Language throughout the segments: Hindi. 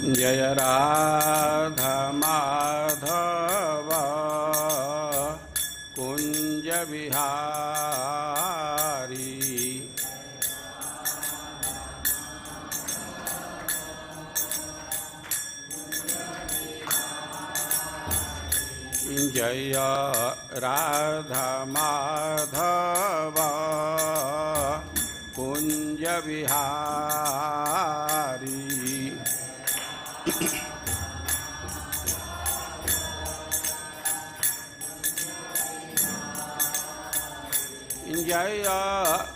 जय राधा माधव कुंज बिहारी। जय राधा माधव कुंज बिहारी। जय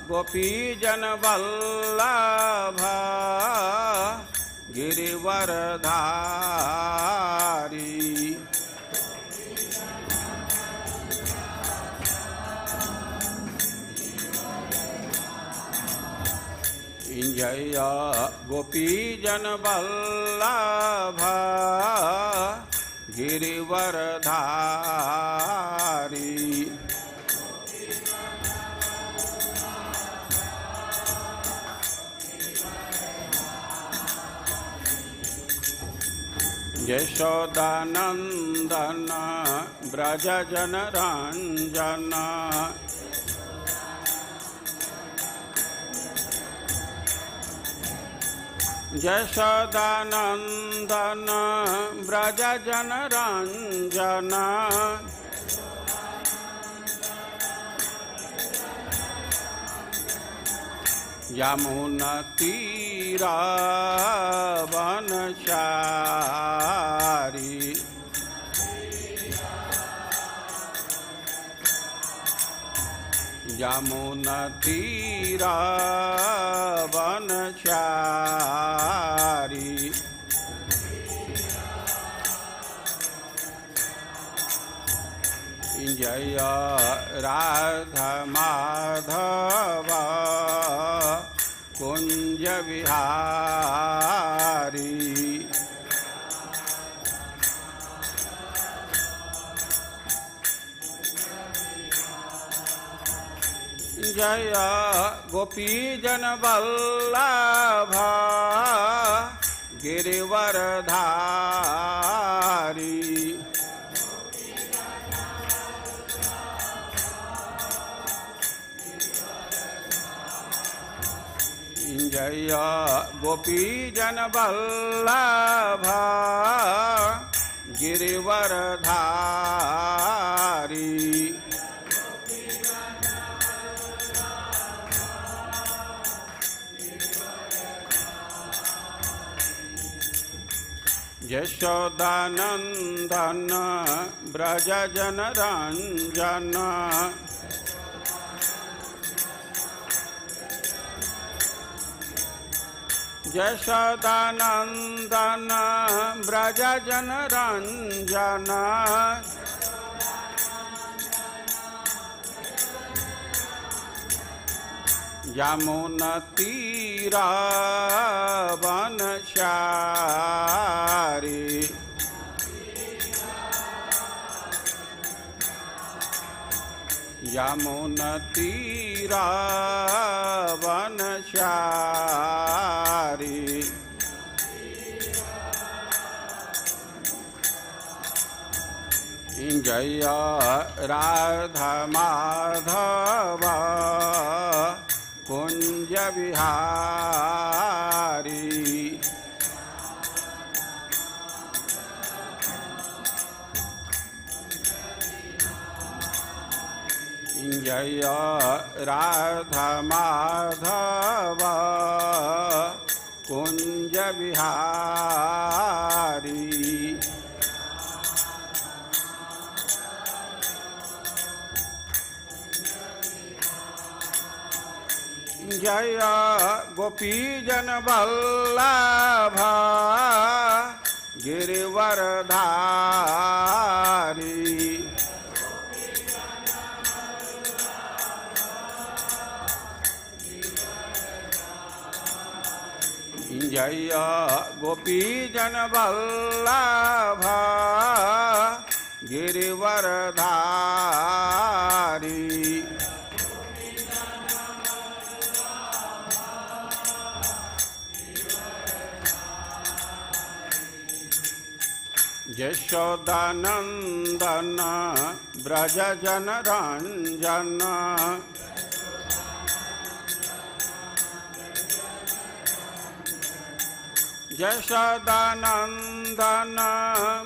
गोपीजन वल्लभ गिरिवरधारी। जय गोपीजन वल्लभ गिरिवरधारी। यशोदानंदन ब्रज जन रंजन। यशोदानंदन ब्रज जन रंजन। यमुना तीरा वनचारी। यमुना तीरा वनचारी। जय राधा माधव कुंज बिहारी। जय गोपीजन वल्लभ गिरिवरधारी। जय गोपीजन वल्लभ गिरिवरधारी। यशोदानंदन ब्रज जन रंजन। यशोदानंदन ब्रज जन रंजन। यमुना तीरा वनचारी। यमुना तीरा वनचारी। जय राधा माधव कुंज बिहारी। जय राधा माधव कुंज बिहारी। जय गोपीजन वल्लभ गिरिवरधारी। जय गोपीजन वल्लभ गिरिवरधारी। यशोदानंदन ब्रज जन रंजन यशोदानंदन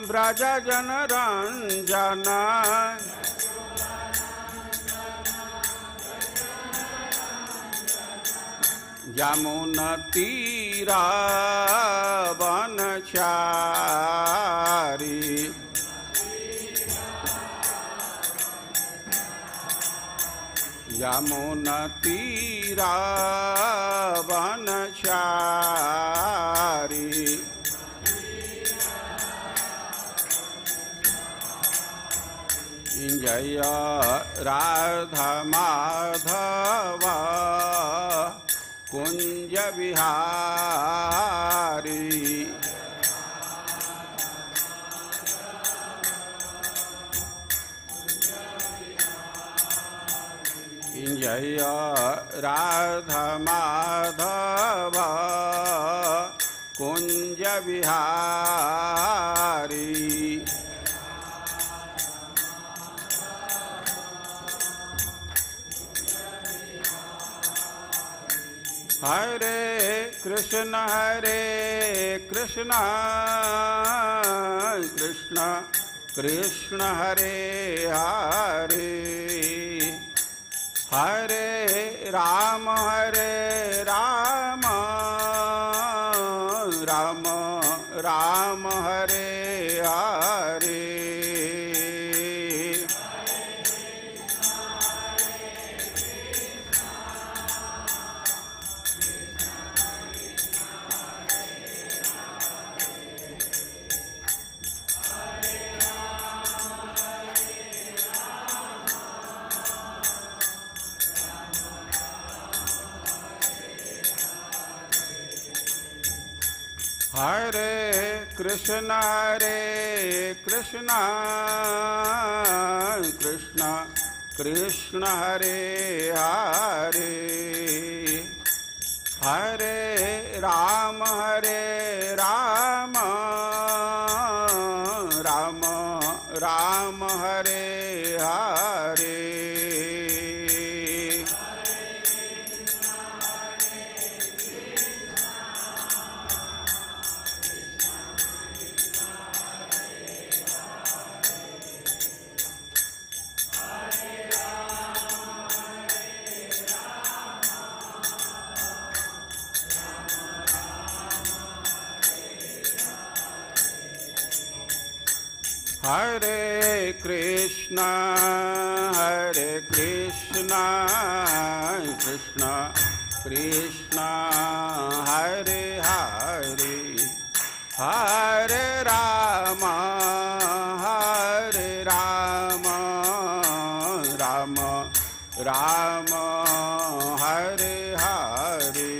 ब्रज जन रंजन यमुना तीरा वनचारी यमुना तीरा वनचारी जय राधा माधव कुंज विहारी जय राधा माधव कुंज विहारी हरे कृष्ण कृष्ण कृष्ण हरे हरे हरे राम राम राम हरे हरे हरे कृष्ण कृष्ण कृष्ण हरे हरे हरे राम राम राम हरे हरे हरे कृष्ण कृष्ण कृष्ण हरे हरे हरे राम राम राम हरे हरे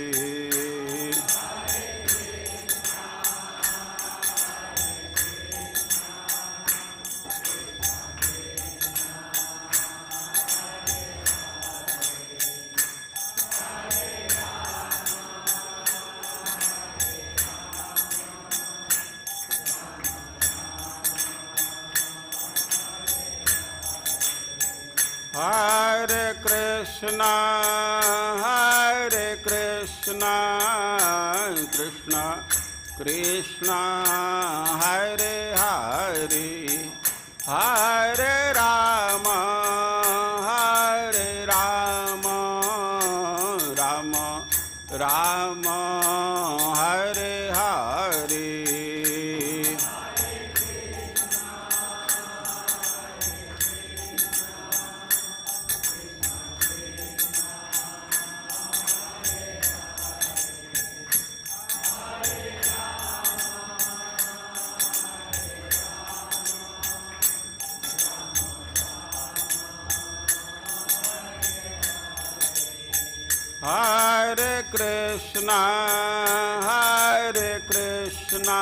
हरे कृष्ण कृष्ण कृष्ण हरे हरे हरे राम राम राम हरे हरे हरे कृष्ण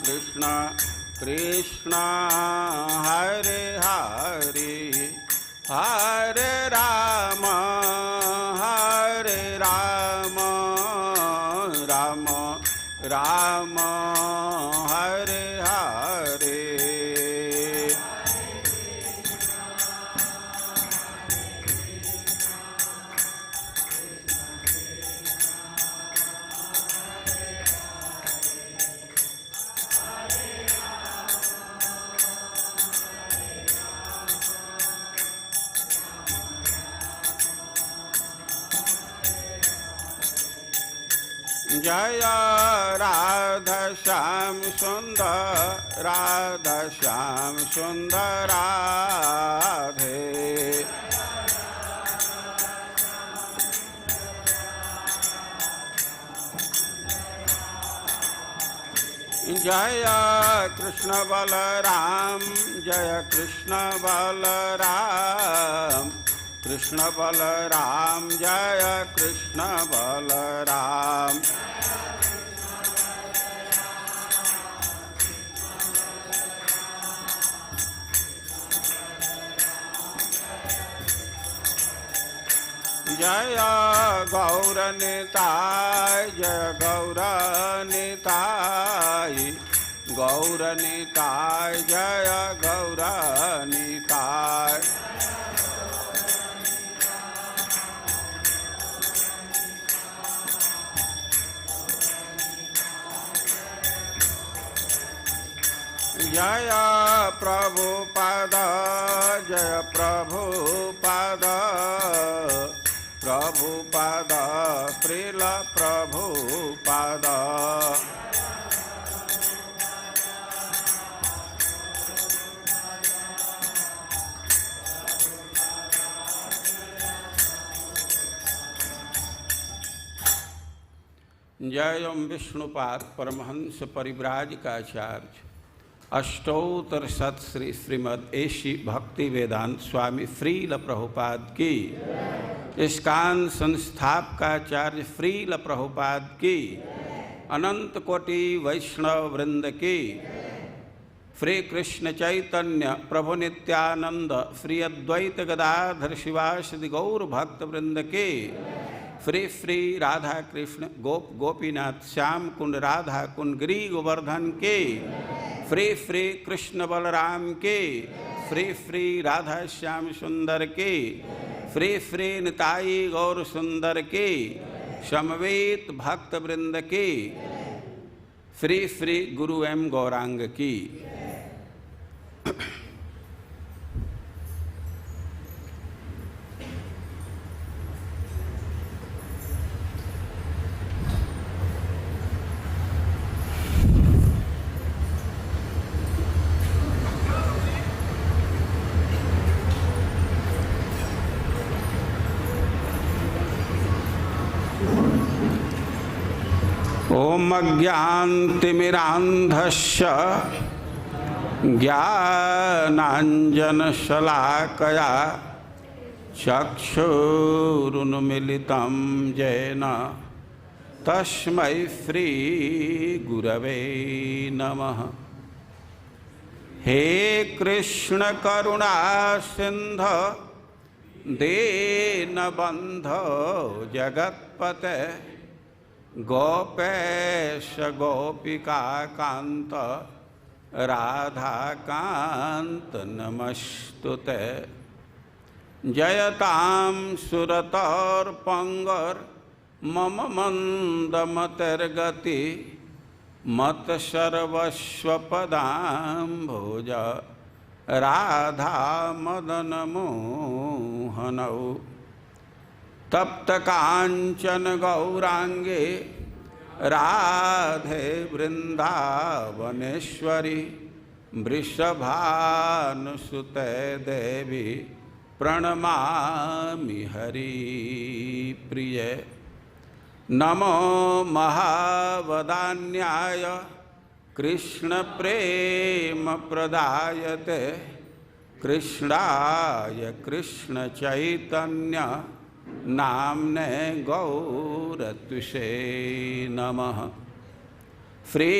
कृष्ण कृष्ण हरे हरे हरे राम राम राम हरे हरे जय राधा श्याम सुंदर राधा श्याम सुंदर राधे। जय कृष्ण बलराम जय कृष्ण बलराम कृष्ण बलराम जय कृष्ण बलराम। जय गौरनिताय जय गौरनिताय गौरनिताय जय गौरनिताय। जय प्रभुपाद जय प्रभुपाद प्रभुपाद श्रील प्रभुपाद। जय ओम विष्णुपाद परमहंस परिव्राजकाचार्य अष्टोत्तर सत श्री श्रीमद एशी भक्ति वेदांत स्वामी श्रील प्रभुपाद की, इस्कान संस्थापकाचार्य श्रील प्रभुपाद की, अनंत कोटि वैष्णव वृंद की, श्री कृष्ण चैतन्य प्रभु नित्यानंद श्री अद्वैत गदाधर शिवासदि गौर भक्त वृंद के, श्री श्री राधा कृष्ण गोप गोपीनाथ श्याम कुंड राधा कुंड गिरी गोवर्धन के, श्री श्री कृष्ण बलराम के, श्री श्री राधा श्याम सुंदर के, श्री श्री निताई गौर सुंदर के, समवेत भक्त वृंद के, श्री श्री गुरु एम गौरांग की। ओम अज्ञानतिमिरान्धस्य ज्ञानाञ्जनशलाकया चक्षुरुन्मीलितं येन तस्मै श्रीगुरवे नमः। हे कृष्ण करुणा सिन्धो दीनबन्धो जगत्पते गोपेश गोपिका कांत राधाकांत नमस्तुते। जयतां सुरतोर्पंगर मम मंदमतिर्गति मत सर्वस्वपदाम्भोज राधा मदन मोहनौ। तप्त कांचन गौरांगे राधे वृंदावनेश्वरी वृषभानुसुते देवी प्रणमामि हरिप्रिये। नमो महावदान्याय कृष्ण प्रेम प्रदायते कृष्णाय कृष्ण चैतन्य नामने गौरत्विषे नमः। श्री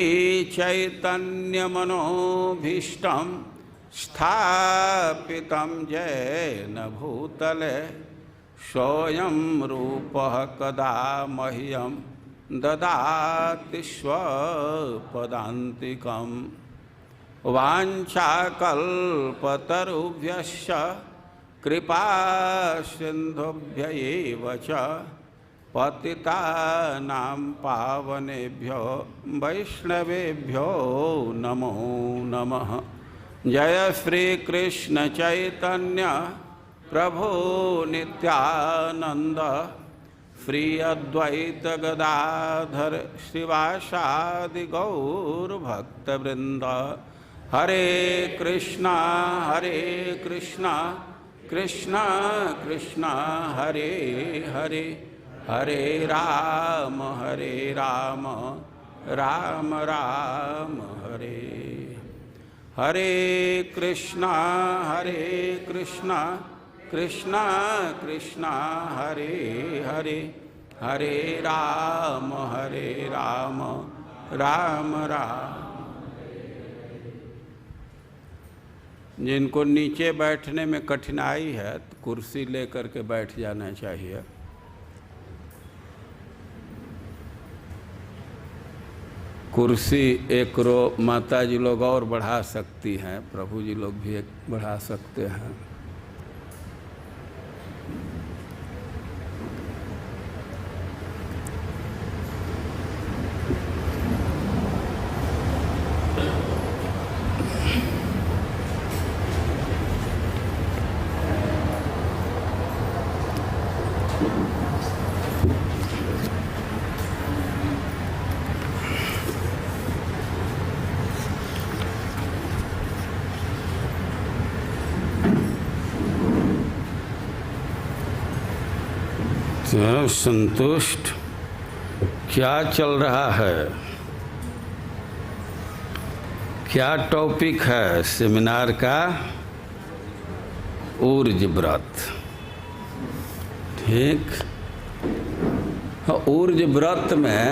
चैतन्य मनोभीष्टं स्थापितं येन भूतले सोऽयं रूपः कदा मह्यं ददाति स्वपदान्तिकम्। वाञ्छाकल्पतरुभ्यश्च कृपा सिन्धुभ्य एव च पतितानां पावनेभ्यो वैष्णवेभ्यो नमो नमः। जय श्री कृष्ण चैतन्य प्रभु नित्यानंद श्री अद्वैत गदाधर श्रीवासादि गौर भक्तवृंद। हरे कृष्णा कृष्णा कृष्णा हरे हरे, हरे राम राम राम हरे हरे। कृष्णा कृष्णा कृष्णा हरे हरे, हरे राम राम राम। जिनको नीचे बैठने में कठिनाई है तो कुर्सी लेकर के बैठ जाना चाहिए। कुर्सी एक रो माता जी लोग और बढ़ा सकती हैं, प्रभु जी लोग भी एक बढ़ा सकते हैं। संतुष्ट क्या चल रहा है, क्या टॉपिक है सेमिनार का? ऊर्ज व्रत। ठीक, ऊर्ज व्रत में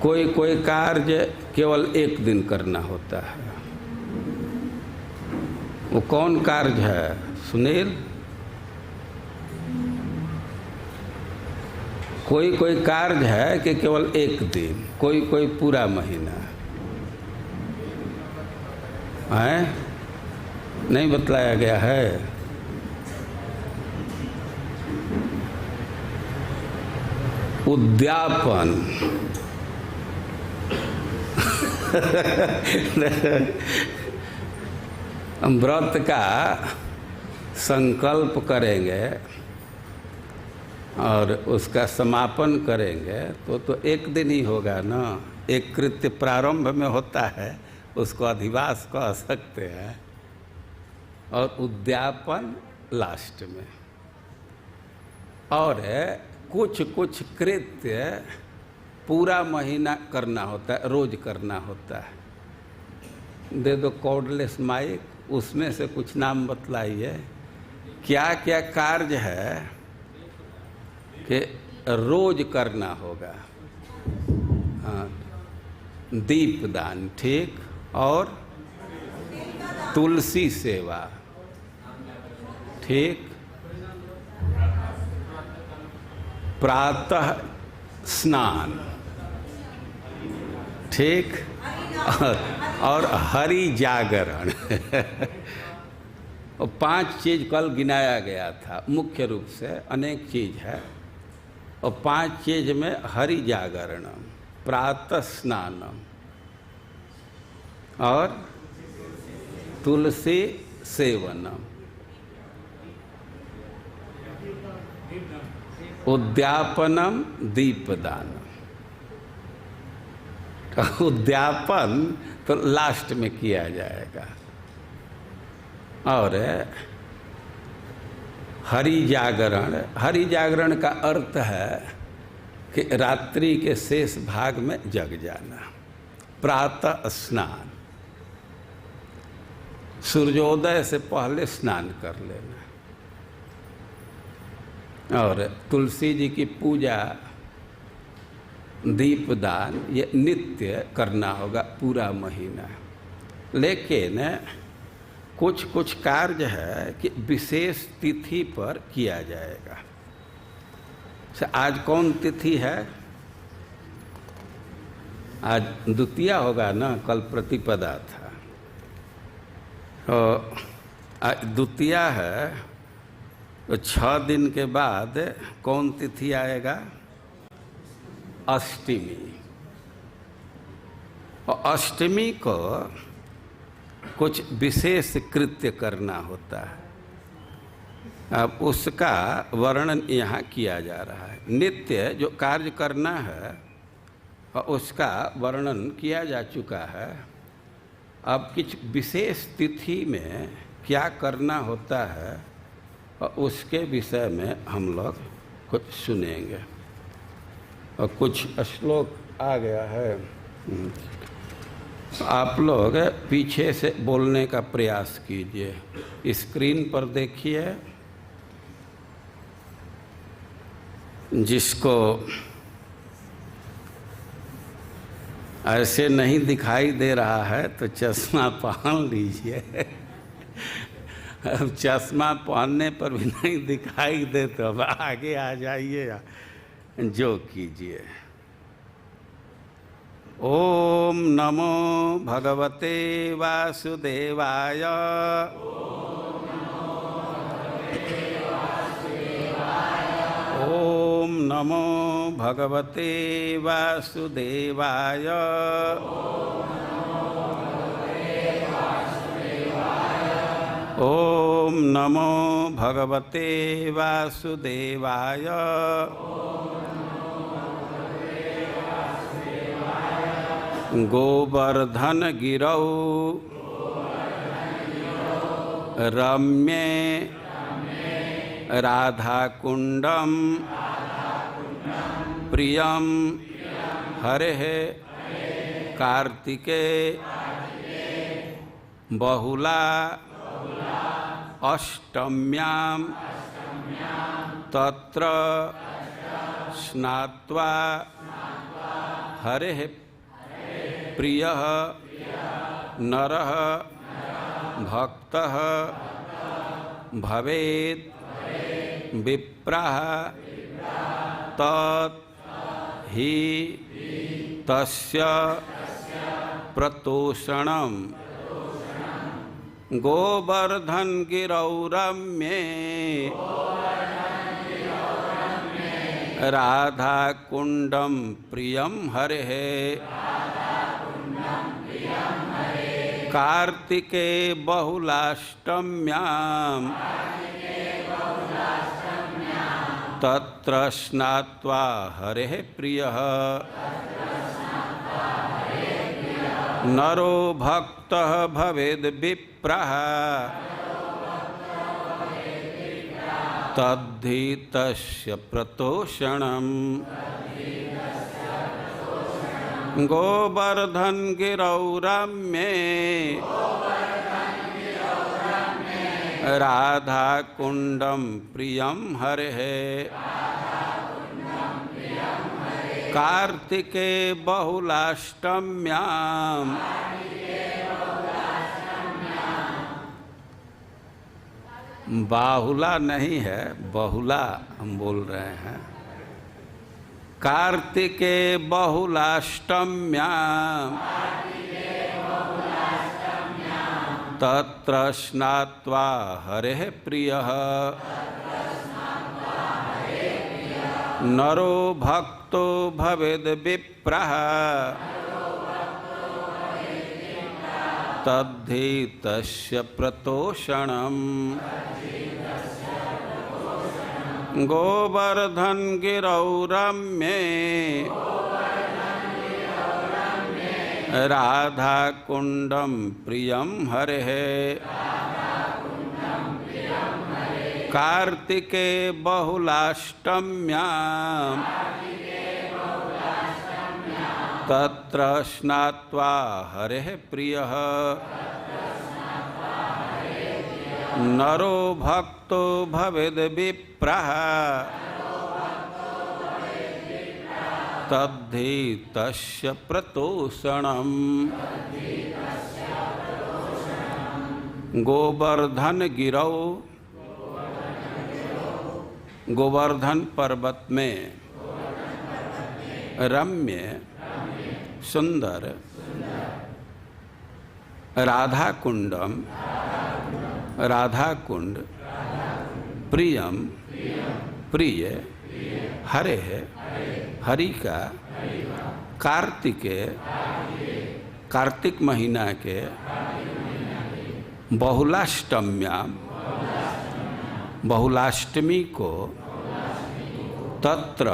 कोई कार्य केवल एक दिन करना होता है। वो कौन कार्य है सुनील? कोई कार्य है कि केवल एक दिन, कोई पूरा महीना है, नहीं बतलाया गया है। उद्यापन हम व्रत का संकल्प करेंगे और उसका समापन करेंगे तो एक दिन ही होगा ना। एक कृत्य प्रारंभ में होता है, उसको अधिवास कह सकते हैं, और उद्यापन लास्ट में। और कुछ कृत्य पूरा महीना करना होता है, रोज करना होता है। दे दो कॉर्डलेस माइक, उसमें से कुछ नाम बतलाइए, क्या क्या कार्य है कि रोज करना होगा। हाँ, दीपदान, ठीक, और तुलसी सेवा, ठीक, प्रातः स्नान, ठीक, और हरि जागरण। और 5 चीज कल गिनाया गया था, मुख्य रूप से अनेक चीज है। और 5 चीज में हरि जागरणम, प्रातः स्नानम और तुलसी सेवनम, उद्यापनम दीपदानम। उद्यापन तो लास्ट में किया जाएगा। और हरि जागरण का अर्थ है कि रात्रि के शेष भाग में जग जाना। प्रातः स्नान, सूर्योदय से पहले स्नान कर लेना। और तुलसी जी की पूजा, दीपदान, ये नित्य करना होगा पूरा महीना। लेकिन कुछ कार्य है कि विशेष तिथि पर किया जाएगा। आज कौन तिथि है? आज द्वितीया होगा ना, कल प्रतिपदा था। तो आज द्वितीया है, तो 6 दिन के बाद कौन तिथि आएगा? अष्टमी। और अष्टमी को कुछ विशेष कृत्य करना होता है। अब उसका वर्णन यहाँ किया जा रहा है। नित्य जो कार्य करना है उसका वर्णन किया जा चुका है। अब कुछ विशेष तिथि में क्या करना होता है और उसके विषय में हम लोग कुछ सुनेंगे। और कुछ श्लोक आ गया है, आप लोग पीछे से बोलने का प्रयास कीजिए। स्क्रीन पर देखिए, जिसको ऐसे नहीं दिखाई दे रहा है तो चश्मा पहन लीजिए। अब चश्मा पहनने पर भी नहीं दिखाई दे तो अब आगे आ जाइए, जो कीजिए। ओम नमो भगवते वासुदेवाय। ओम नमो भगवते वासुदेवाय। ओम नमो भगवते वासुदेवाय। गोवर्धन गिरौ रम्ये राधाकुंडम प्रियम हरेः कार्तिके बहुला अष्टम्यां तत्र स्नात्वा हरेः प्रियः नरः भक्तः भवेत् विप्रः तत् हि तस्य प्रतोषणम्। गोवर्धन गिरौ रम्ये राधाकुंडम प्रियम हरेः कार्तिके बहुलाष्टम्यां तत्र स्नात्वा हरेः प्रियः नरो भक्तः भवेद् विप्रः तद्धि तस्य प्रतोषणम्। गोवर्धन गिरौ रम्ये राधाकुंडम प्रियम हरेः कार्तिके बहुलाष्टम्यां बाहुला नहीं है, बहुला हम बोल रहे हैं। कार्तिके बहुलाष्टम्यां तत्र स्नात्वा हरेः प्रियः नरो भक्तो भवेद् विप्रः तद्धि तस्य प्रतोषणम्। गोवर्धन गिरौ रम्ये राधाकुंडम प्रियम हरेः कार्तिके बहुलाष्टम्यां तत्र स्नात्वा हरेः प्रियः नरो भक्तो भवेद् विप्रः तद्धि तस्य प्रतोषणम्। गोवर्धन गिरौ, गोवर्धन पर्वत में रम्य सुंदर राधाकुंडम राधाकुंड प्रियम प्रिय हरेः हरि का कार्तिके कार्तिक महीना के बहुलाष्टम्यां बहुलाष्टमी को तत्र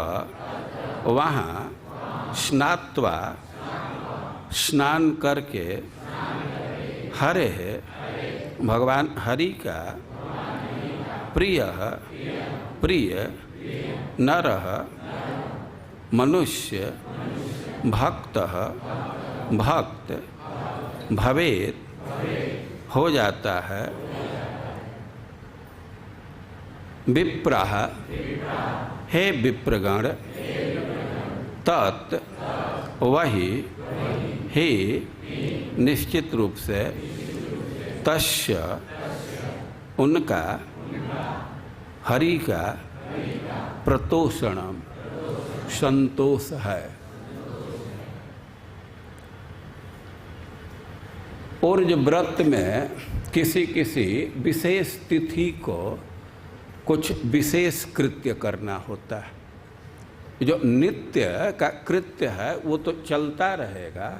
वहाँ स्नात्वा स्नान करके हरे भगवान हरि का प्रिय नरः मनुष्य भक्त भवेत हो जाता है। विप्रः हे विप्रगण तत् वही हे निश्चित रूप से तस्य उनका हरि का प्रतोषणम संतोष है। और जो व्रत में किसी किसी विशेष तिथि को कुछ विशेष कृत्य करना होता है। जो नित्य का कृत्य है वो तो चलता रहेगा।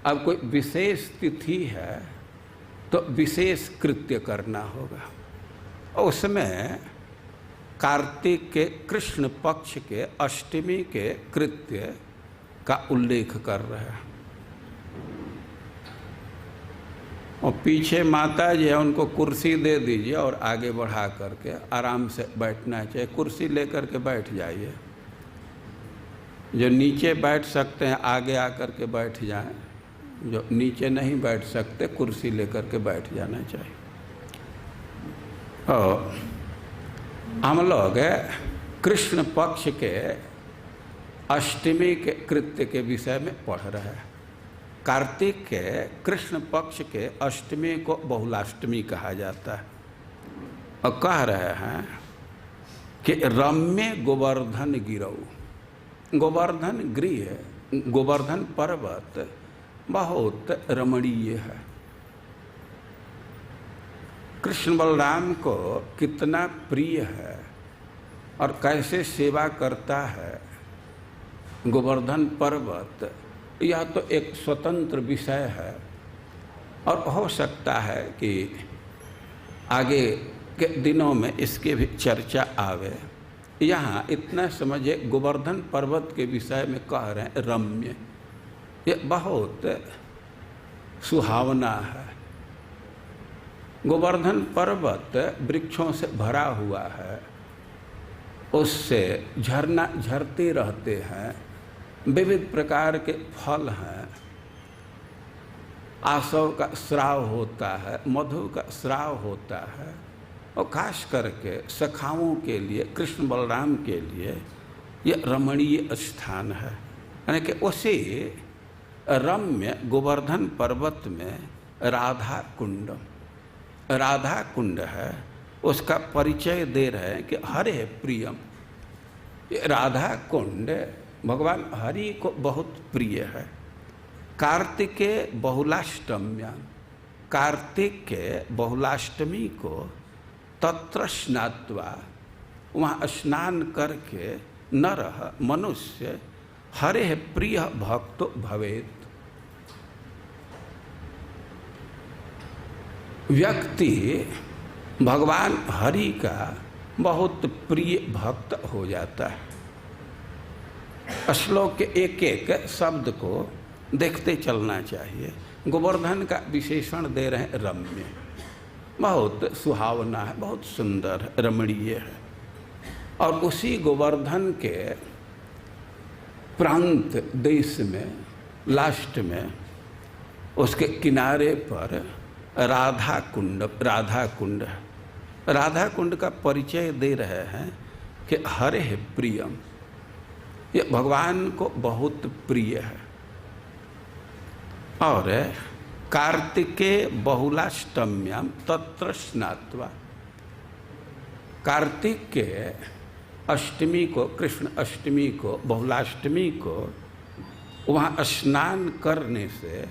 अब कोई विशेष तिथि है तो विशेष कृत्य करना होगा। और उसमें कार्तिक के कृष्ण पक्ष के अष्टमी के कृत्य का उल्लेख कर रहे हैं। और पीछे माता जी है, उनको कुर्सी दे दीजिए और आगे बढ़ा करके आराम से बैठना चाहिए। कुर्सी लेकर के बैठ जाइए। जो नीचे बैठ सकते हैं आगे आकर के बैठ जाएं, जो नीचे नहीं बैठ सकते कुर्सी लेकर के बैठ जाना चाहिए। और हम लोग कृष्ण पक्ष के अष्टमी के कृत्य के विषय में पढ़ रहे हैं। कार्तिक के कृष्ण पक्ष के अष्टमी को बहुलाष्टमी कहा जाता है। और कह रहे हैं कि रम्य गोवर्धन गिरऊ। गोवर्धन गृह, गोवर्धन पर्वत बहुत रमणीय है। कृष्ण बलराम को कितना प्रिय है और कैसे सेवा करता है गोवर्धन पर्वत, यह तो एक स्वतंत्र विषय है। और हो सकता है कि आगे के दिनों में इसके भी चर्चा आवे। यहाँ इतना समझे गोवर्धन पर्वत के विषय में कह रहे हैं रम्य, ये बहुत सुहावना है। गोवर्धन पर्वत वृक्षों से भरा हुआ है, उससे झरना झरते रहते हैं, विविध प्रकार के फल हैं, आसव का स्राव होता है, मधु का स्राव होता है। और खास करके सखाओं के लिए, कृष्ण बलराम के लिए यह रमणीय स्थान है। यानी कि उसी रम्य गोवर्धन पर्वत में राधा कुंड है, उसका परिचय दे रहे हैं कि हरे प्रियम। ये राधा कुंड भगवान हरि को बहुत प्रिय है। कार्तिके बहुलाष्टम्यां, कार्तिक के बहुलाष्टमी को तत्र स्नात्वा, वहाँ स्नान करके नरः मनुष्य हरे प्रिय भक्तो भवेत। व्यक्ति भगवान हरि का बहुत प्रिय भक्त हो जाता है। श्लोक के एक एक शब्द को देखते चलना चाहिए। गोवर्धन का विशेषण दे रहे हैं रम्य, बहुत सुहावना है, बहुत सुंदर है, रमणीय है। और उसी गोवर्धन के प्रांत देश में लास्ट में उसके किनारे पर राधा कुंड का परिचय दे रहे हैं कि हरे प्रियम, ये भगवान को बहुत प्रिय है। और कार्तिके बहुलाष्टम्यां तत्र स्नात्वा, कार्तिक के अष्टमी को, कृष्ण अष्टमी को, बहुलाष्टमी को वहाँ स्नान करने से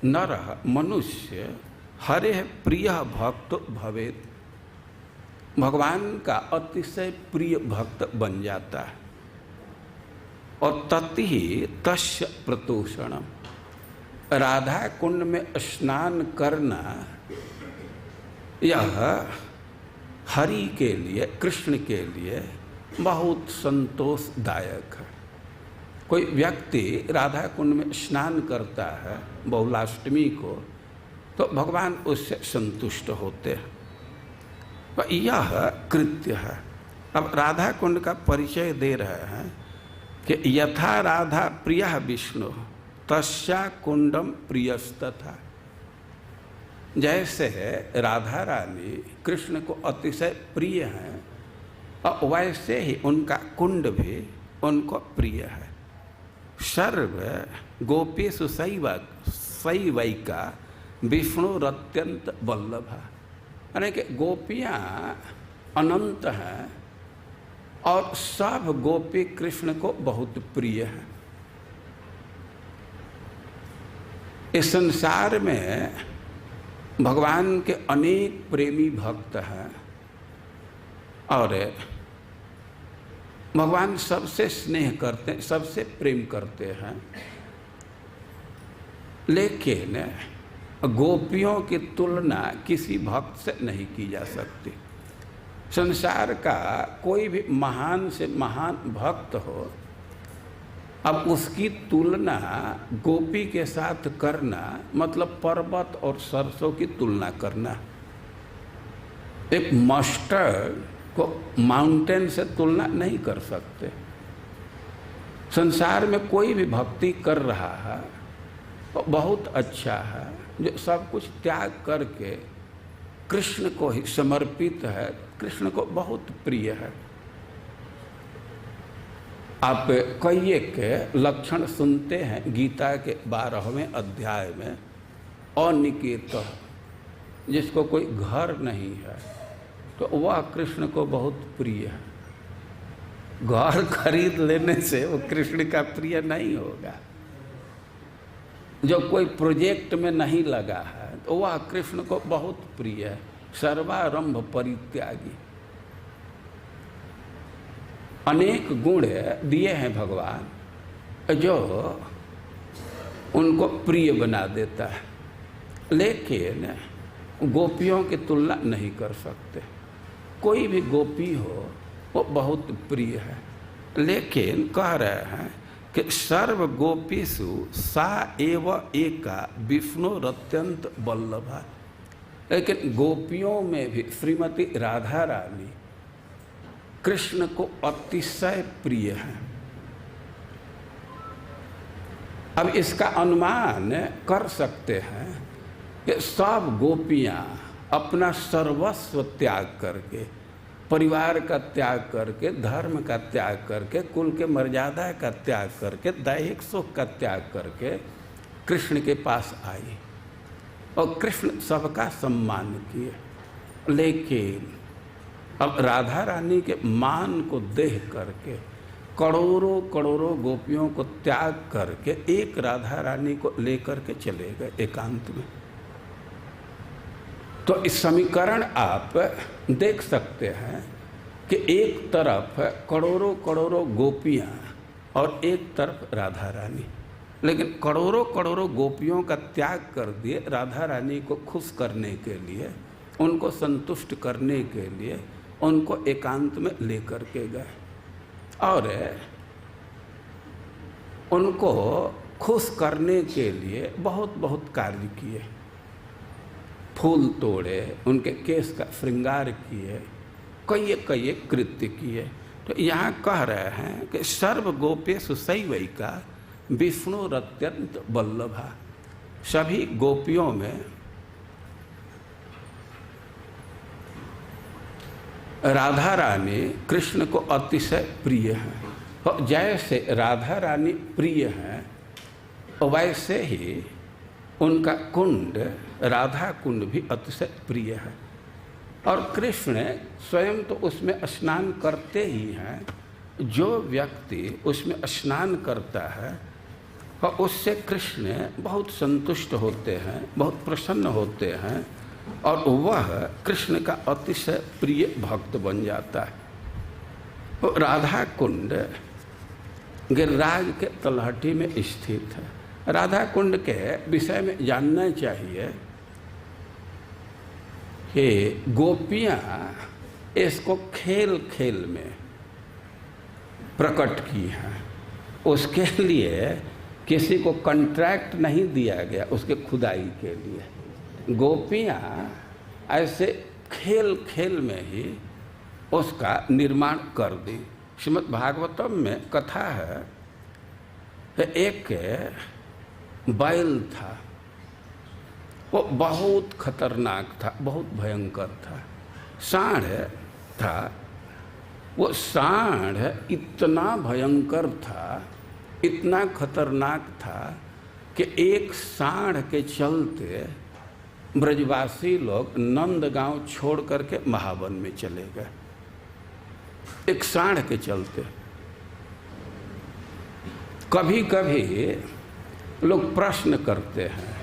नरः मनुष्य हरे प्रिय भक्त भवेत, भगवान का अतिशय प्रिय भक्त बन जाता है। और तति तस्य प्रतोषणम, राधा कुंड में स्नान करना यह हरि के लिए, कृष्ण के लिए बहुत संतोषदायक है। कोई व्यक्ति राधा कुंड में स्नान करता है बहुलाष्टमी को, तो भगवान उससे संतुष्ट होते हैं। तो यह कृत्य है। अब राधा कुंड का परिचय दे रहे हैं कि यथा राधा प्रिय विष्णु तस्या कुंडम प्रियस्तथा। जैसे राधा रानी कृष्ण को अतिशय प्रिय हैं, और वैसे ही उनका कुंड भी उनको प्रिय है। सर्व गोपीषु शैवैका विष्णुरत्यंत वल्लभा, यानी कि गोपियाँ अनंत हैं और सब गोपी कृष्ण को बहुत प्रिय हैं। इस संसार में भगवान के अनेक प्रेमी भक्त हैं और भगवान सबसे स्नेह करते हैं, सबसे प्रेम करते हैं, लेकिन गोपियों की तुलना किसी भक्त से नहीं की जा सकती। संसार का कोई भी महान से महान भक्त हो, अब उसकी तुलना गोपी के साथ करना मतलब पर्वत और सरसों की तुलना करना। एक मस्टर्ड को माउंटेन से तुलना नहीं कर सकते। संसार में कोई भी भक्ति कर रहा है तो बहुत अच्छा है, जो सब कुछ त्याग करके कृष्ण को ही समर्पित है, कृष्ण को बहुत प्रिय है। आप कई एक लक्षण सुनते हैं गीता के 12वें अध्याय में, अनिकेत, जिसको कोई घर नहीं है तो वह कृष्ण को बहुत प्रिय है। घर खरीद लेने से वो कृष्ण का प्रिय नहीं होगा। जो कोई प्रोजेक्ट में नहीं लगा है तो वह कृष्ण को बहुत प्रिय है। सर्वारंभ परित्यागी, अनेक गुण दिए हैं भगवान जो उनको प्रिय बना देता है, लेकिन गोपियों की तुलना नहीं कर सकते। कोई भी गोपी हो वो बहुत प्रिय है, लेकिन कह रहे हैं कि सर्व गोपीषु सा एव एका विष्णुरत्यंत वल्लभा। लेकिन गोपियों में भी श्रीमती राधा रानी कृष्ण को अतिशय प्रिय है। अब इसका अनुमान कर सकते हैं कि सब गोपियाँ अपना सर्वस्व त्याग करके, परिवार का त्याग करके, धर्म का त्याग करके, कुल के मर्यादा का त्याग करके, दैहिक सुख का त्याग करके कृष्ण के पास आई और कृष्ण सबका सम्मान किए। लेकिन अब राधा रानी के मान को देख करके करोड़ों करोड़ों गोपियों को त्याग करके एक राधा रानी को लेकर के चले गए एकांत में। तो इस समीकरण आप देख सकते हैं कि एक तरफ करोड़ों करोड़ों गोपियाँ और एक तरफ राधा रानी, लेकिन करोड़ों करोड़ों गोपियों का त्याग कर दिए राधा रानी को खुश करने के लिए, उनको संतुष्ट करने के लिए उनको एकांत में लेकर के गए और उनको खुश करने के लिए बहुत बहुत कार्य किए। फूल तोड़े, उनके केस का श्रृंगार किए, कई कृत्य किए। तो यहाँ कह रहे हैं कि सर्व गोपेषु शैवैका विष्णुरत्यंत वल्लभा। सभी गोपियों में राधा रानी कृष्ण को अतिशय प्रिय है। और जैसे राधा रानी प्रिय हैं वैसे ही उनका कुंड राधा कुंड भी अतिशय प्रिय है। और कृष्ण स्वयं तो उसमें स्नान करते ही हैं। जो व्यक्ति उसमें स्नान करता है और उससे कृष्ण बहुत संतुष्ट होते हैं, बहुत प्रसन्न होते हैं और वह कृष्ण का अतिशय प्रिय भक्त बन जाता है। तो राधा कुंड गिरिराज के तलहटी में स्थित है। राधा कुंड के विषय में जानना चाहिए कि गोपियाँ इसको खेल खेल में प्रकट की है। उसके लिए किसी को कॉन्ट्रैक्ट नहीं दिया गया, उसके खुदाई के लिए। गोपियाँ ऐसे खेल खेल में ही उसका निर्माण कर दी। श्रीमद् भागवतम में कथा है कि एक बैल था, वो बहुत खतरनाक था, बहुत भयंकर था। सांड था, वो सांड इतना भयंकर था, इतना खतरनाक था कि एक सांड के चलते ब्रजवासी लोग नंदगांव छोड़ करके महावन में चले गए, एक सांड के चलते। कभी कभी लोग प्रश्न करते हैं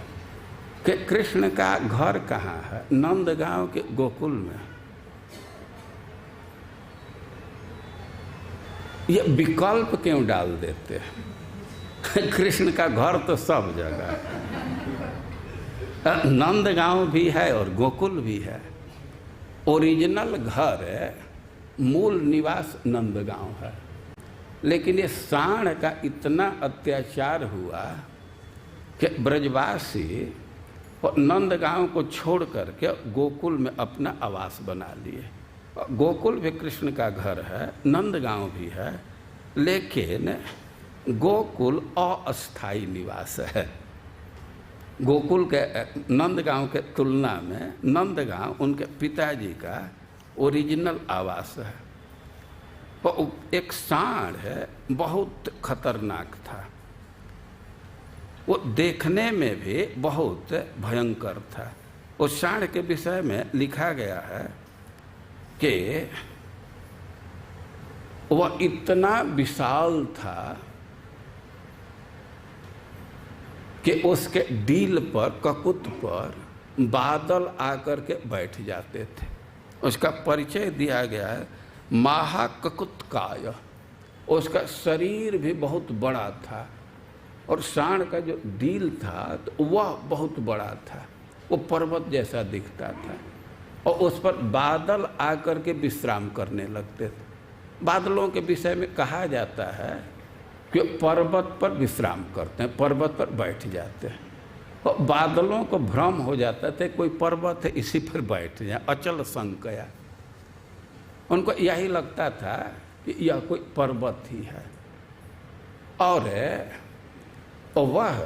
कि कृष्ण का घर कहाँ है? नंदगांव के गोकुल में। ये विकल्प क्यों डाल देते हैं? कृष्ण का घर तो सब जगह है, नंदगांव भी है और गोकुल भी है। ओरिजिनल घर, मूल निवास नंदगांव है, लेकिन ये सांड का इतना अत्याचार हुआ कि ब्रजवासी नंदगांव को छोड़ करके गोकुल में अपना आवास बना लिए। गोकुल भी कृष्ण का घर है, नंदगांव भी है, लेकिन गोकुल अस्थायी निवास है। गोकुल के नंदगांव के तुलना में नंदगांव उनके पिताजी का ओरिजिनल आवास है। वो एक सांड है, बहुत खतरनाक था, वो देखने में भी बहुत भयंकर था। उस सांड के विषय में लिखा गया है कि वह इतना विशाल था कि उसके डील पर, ककुत पर बादल आकर के बैठ जाते थे। उसका परिचय दिया गया है महाककुत्काय। उसका शरीर भी बहुत बड़ा था और सांड का जो डील था तो वह बहुत बड़ा था, वो पर्वत जैसा दिखता था और उस पर बादल आकर के विश्राम करने लगते थे। बादलों के विषय में कहा जाता है कि पर्वत पर विश्राम करते हैं, पर्वत पर बैठ जाते हैं और बादलों को भ्रम हो जाता था कोई पर्वत है इसी पर बैठ जाए, अचल संकया। उनको यही लगता था कि यह कोई पर्वत ही है। और वह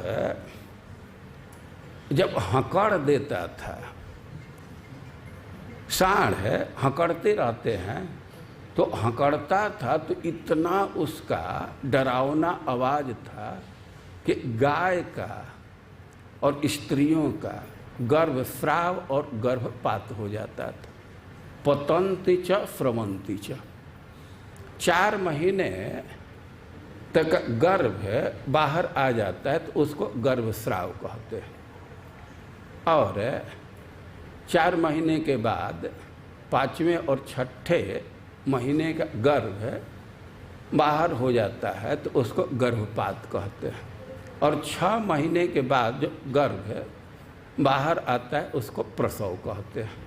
जब हकड़ देता था, सांड है हकड़ते रहते हैं, तो हकड़ता था तो इतना उसका डरावना आवाज था कि गाय का और स्त्रियों का गर्भस्राव और गर्भपात हो जाता था। पतंति च स्रवंति च, 4 महीने तक गर्भ बाहर आ जाता है तो उसको गर्भस्राव कहते हैं। और 4 महीने के बाद 5वें और 6ठे महीने का गर्भ बाहर हो जाता है तो उसको गर्भपात कहते हैं। और 6 महीने के बाद जो गर्भ बाहर आता है उसको प्रसव कहते हैं।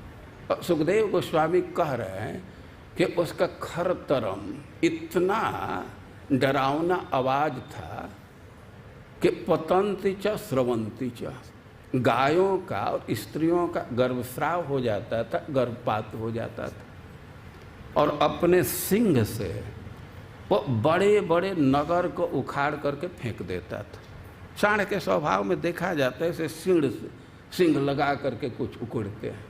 और सुखदेव गोस्वामी कह रहे हैं कि उसका खरतरम इतना डरावना आवाज था कि पतंति च स्रवंति च, गायों का और स्त्रियों का गर्भस्राव हो जाता था, गर्भपात हो जाता था। और अपने सिंह से वो बड़े बड़े नगर को उखाड़ करके फेंक देता था। सांड के स्वभाव में देखा जाता है, इसे सिंह लगा करके कुछ उकड़ते हैं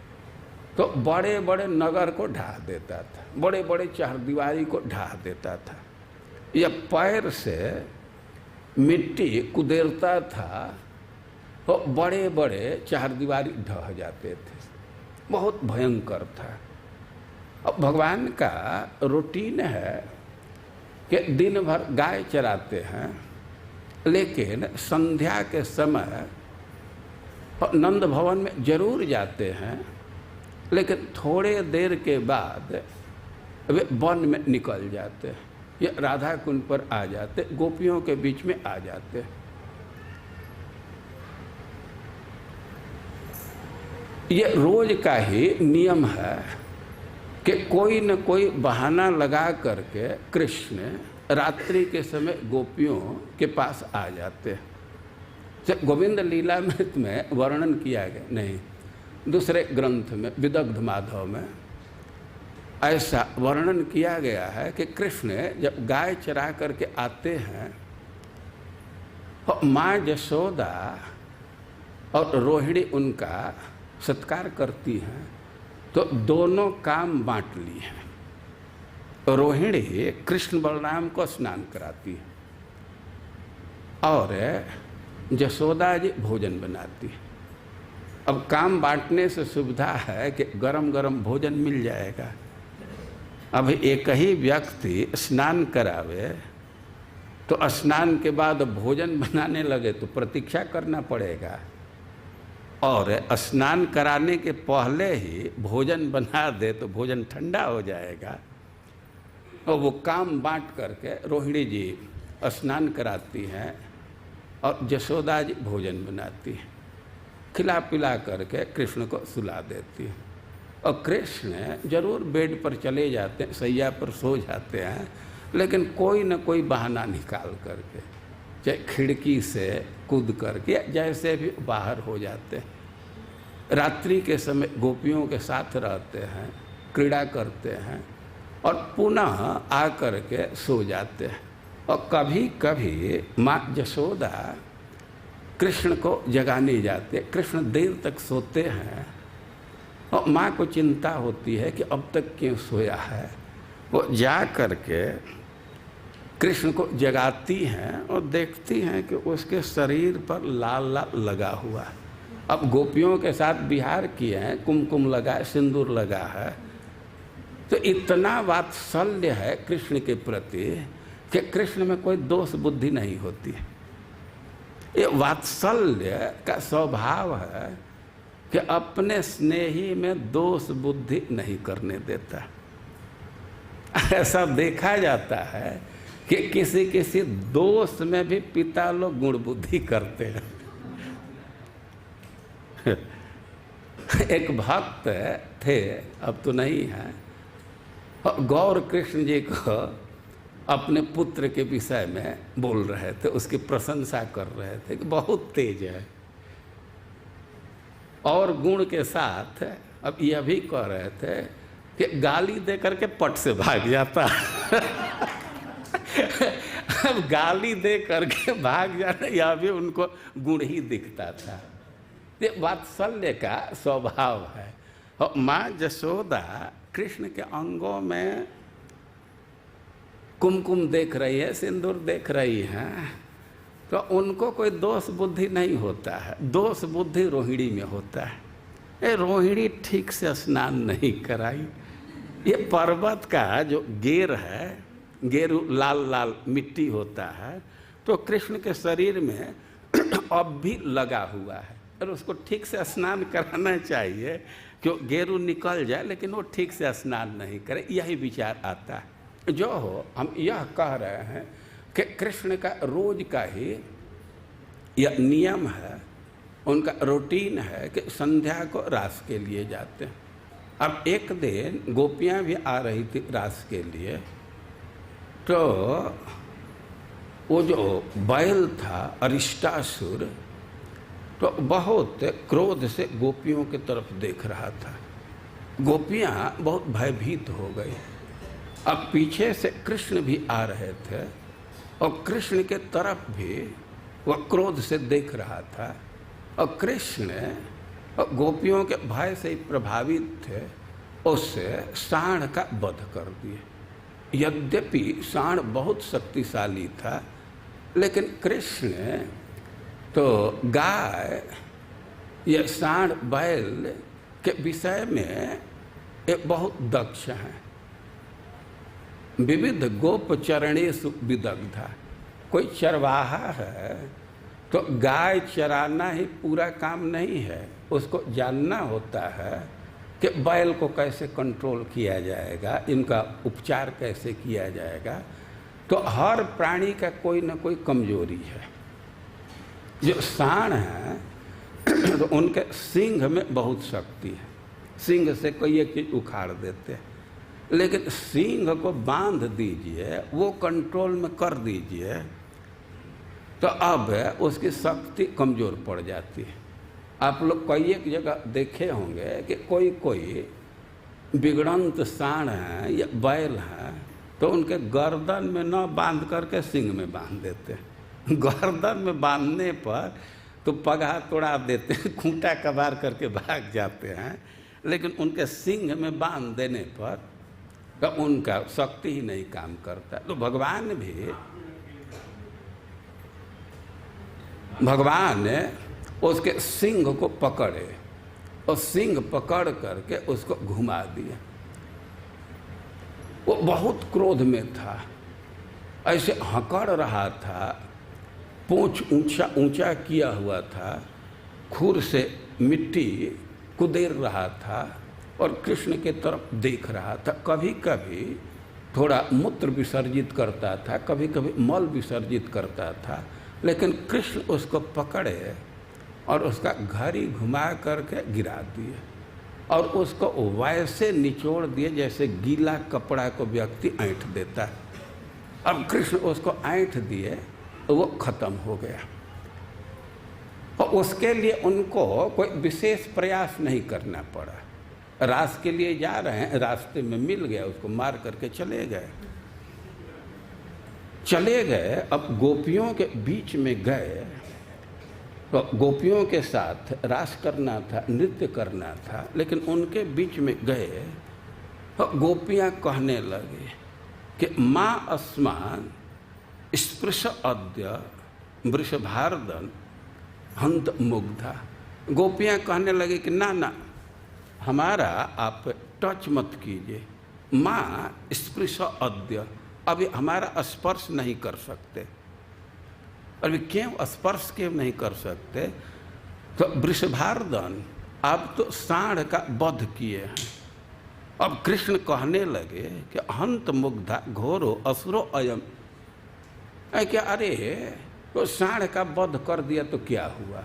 तो बड़े बड़े नगर को ढा देता था, बड़े बड़े चारदीवारी को ढा देता था। यह पैर से मिट्टी कुदेरता था तो बड़े बड़े चारदीवारी ढह जाते थे, बहुत भयंकर था। अब भगवान का रूटीन है कि दिन भर गाय चराते हैं, लेकिन संध्या के समय नंद भवन में जरूर जाते हैं, लेकिन थोड़े देर के बाद वे वन में निकल जाते हैं या राधा कुंड पर आ जाते, गोपियों के बीच में आ जाते। ये रोज का ही नियम है कि कोई न कोई बहाना लगा करके कृष्ण रात्रि के समय गोपियों के पास आ जाते हैं। गोविंद लीलामृत में वर्णन किया गया, नहीं दूसरे ग्रंथ में विदग्ध माधव में ऐसा वर्णन किया गया है कि कृष्ण जब गाय चरा करके आते हैं और माँ यशोदा और रोहिणी उनका सत्कार करती हैं, तो दोनों काम बांट ली हैं। रोहिणी कृष्ण बलराम को स्नान कराती है और यशोदा जी भोजन बनाती है। अब काम बांटने से सुविधा है कि गरम गरम भोजन मिल जाएगा। अब एक ही व्यक्ति स्नान करावे तो स्नान के बाद भोजन बनाने लगे तो प्रतीक्षा करना पड़ेगा, और स्नान कराने के पहले ही भोजन बना दे तो भोजन ठंडा हो जाएगा। और वो काम बांट करके रोहिणी जी स्नान कराती हैं और यशोदा जी भोजन बनाती हैं, खिला पिला करके कृष्ण को सुला देती है। और कृष्ण जरूर बेड पर चले जाते हैं, सैया पर सो जाते हैं, लेकिन कोई न कोई बहाना निकाल करके चाहे खिड़की से कूद करके जैसे भी बाहर हो जाते हैं। रात्रि के समय गोपियों के साथ रहते हैं, क्रीड़ा करते हैं और पुनः आकर के सो जाते हैं। और कभी कभी माँ यशोदा कृष्ण को जगाने जाते, कृष्ण देर तक सोते हैं और माँ को चिंता होती है कि अब तक क्यों सोया है। वो जा करके कृष्ण को जगाती हैं और देखती हैं कि उसके शरीर पर लाल लाल लगा हुआ है। अब गोपियों के साथ विहार किए हैं, कुमकुम लगा है, सिंदूर लगा है, तो इतना वात्सल्य है कृष्ण के प्रति कि कृष्ण में कोई दोष बुद्धि नहीं होती है। ये वात्सल्य का स्वभाव है कि अपने स्नेही में दोष बुद्धि नहीं करने देता। ऐसा देखा जाता है कि किसी किसी दोस्त में भी पिता लोग गुण बुद्धि करते हैं। एक भक्त थे, अब तो नहीं है, गौर कृष्ण जी को अपने पुत्र के विषय में बोल रहे थे, उसकी प्रशंसा कर रहे थे कि बहुत तेज है, और गुण के साथ अब यह भी कह रहे थे कि गाली दे करके पट से भाग जाता। अब गाली दे करके भाग जाना यह भी उनको गुण ही दिखता था। ये वात्सल्य का स्वभाव है। और माँ यशोदा कृष्ण के अंगों में कुमकुम देख रही है, सिंदूर देख रही है, तो उनको कोई दोष बुद्धि नहीं होता है। दोष बुद्धि रोहिणी में होता है। ये रोहिणी ठीक से स्नान नहीं कराई। ये पर्वत का जो गेर है, गेरू लाल लाल मिट्टी होता है, तो कृष्ण के शरीर में अब भी लगा हुआ है और उसको ठीक से स्नान कराना चाहिए कि गेरू निकल जाए, लेकिन वो ठीक से स्नान नहीं करे। यही विचार आता है। जो हो, हम यह कह रहे हैं कि कृष्ण का रोज का ही यह नियम है, उनका रूटीन है कि संध्या को रास के लिए जाते हैं। अब एक दिन गोपियाँ भी आ रही थी रास के लिए, तो वो जो बैल था अरिष्टासुर, तो बहुत क्रोध से गोपियों की तरफ देख रहा था। गोपियाँ बहुत भयभीत हो गई। अब पीछे से कृष्ण भी आ रहे थे और कृष्ण के तरफ भी वह क्रोध से देख रहा था, और कृष्ण और गोपियों के भय से प्रभावित थे, उससे सांड का वध कर दिए। यद्यपि सांड बहुत शक्तिशाली था, लेकिन कृष्ण तो गाय या सांड बैल के विषय में एक बहुत दक्ष है। विविध गोपचरणेषु विदग्धा। कोई चरवाहा है तो गाय चराना ही पूरा काम नहीं है, उसको जानना होता है कि बैल को कैसे कंट्रोल किया जाएगा, इनका उपचार कैसे किया जाएगा। तो हर प्राणी का कोई ना कोई कमजोरी है। जो सांड है तो उनके सींग में बहुत शक्ति है, सींग से कोई एक चीज उखाड़ देते हैं। लेकिन सिंह को बांध दीजिए, वो कंट्रोल में कर दीजिए, तो अब उसकी शक्ति कमज़ोर पड़ जाती है। आप लोग कई एक जगह देखे होंगे कि कोई कोई बिगड़ंत सांड हैं या बैल हैं तो उनके गर्दन में न बांध करके सिंग में बांध देते हैं। गर्दन में बांधने पर तो पगहा तोड़ा देते हैं, खूंटा कबार करके भाग जाते हैं, लेकिन उनके सिंग में बांध देने पर तो उनका शक्ति ही नहीं काम करता। तो भगवान उसके सिंग को पकड़े और सिंग पकड़ करके उसको घुमा दिया। वो बहुत क्रोध में था, ऐसे हकड़ रहा था, पूंछ ऊंचा ऊंचा किया हुआ था, खुर से मिट्टी कुदेर रहा था और कृष्ण के तरफ देख रहा था। कभी कभी थोड़ा मूत्र विसर्जित करता था, कभी कभी मल विसर्जित करता था, लेकिन कृष्ण उसको पकड़े और उसका घड़ी घुमा करके गिरा दिए और उसको वैसे निचोड़ दिए जैसे गीला कपड़ा को व्यक्ति ऐंठ देता है। अब कृष्ण उसको ऐंठ दिए तो वो खत्म हो गया। और उसके लिए उनको कोई विशेष प्रयास नहीं करना पड़ा। रास के लिए जा रहे हैं, रास्ते में मिल गया, उसको मार करके चले गए। अब गोपियों के बीच में गए तो गोपियों के साथ रास करना था, नृत्य करना था, लेकिन उनके बीच में गए तो गोपियाँ कहने लगे कि माँ अस्मान स्पृश अद्य वृषभार्दन हंत मुग्धा। गोपियाँ कहने लगे कि ना ना, हमारा आप टच मत कीजिए, माँ स्पृश अद्य, अभी हमारा स्पर्श नहीं कर सकते। अभी क्यों स्पर्श क्यों नहीं कर सकते? तो वृषभार्दन, आप तो सांड का वध किए हैं। अब कृष्ण कहने लगे कि हंत मुग्धा घोरो असुरो अयम। क्या अरे तो सांड का वध कर दिया तो क्या हुआ?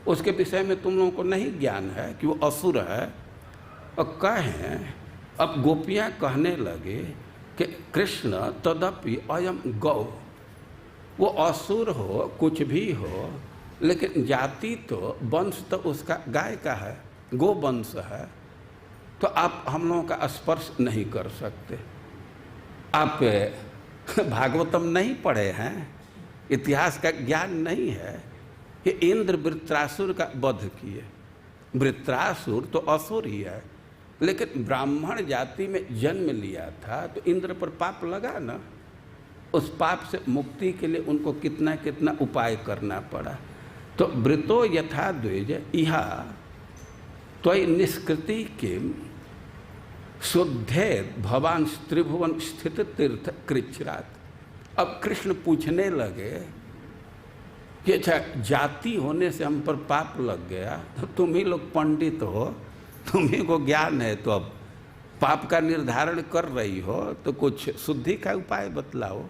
उसके विषय में तुम लोगों को नहीं ज्ञान है कि वो असुर है? और कहें, अब गोपियाँ कहने लगे कि कृष्ण तदपि अयम गौ, वो असुर हो कुछ भी हो, लेकिन जाति तो वंश तो उसका गाय का है, गो वंश है, तो आप हम लोगों का स्पर्श नहीं कर सकते। आप भागवतम नहीं पढ़े हैं, इतिहास का ज्ञान नहीं है कि इंद्र वृत्रासुर का वध किए। वृत्रासुर तो असुर ही है, लेकिन ब्राह्मण जाति में जन्म लिया था तो इंद्र पर पाप लगा ना। उस पाप से मुक्ति के लिए उनको कितना कितना उपाय करना पड़ा। तो वृतो यथा द्विज इहा त्वयि निष्कृति किम शुद्धे भवान त्रिभुवन स्थित तीर्थ कृच्छ्रात। अब कृष्ण पूछने लगे कि अच्छा, जाति होने से हम पर पाप लग गया, तो तुम ही लोग पंडित हो, तुम्ही को ज्ञान है, तो अब पाप का निर्धारण कर रही हो तो कुछ शुद्धि का उपाय बतलाओ।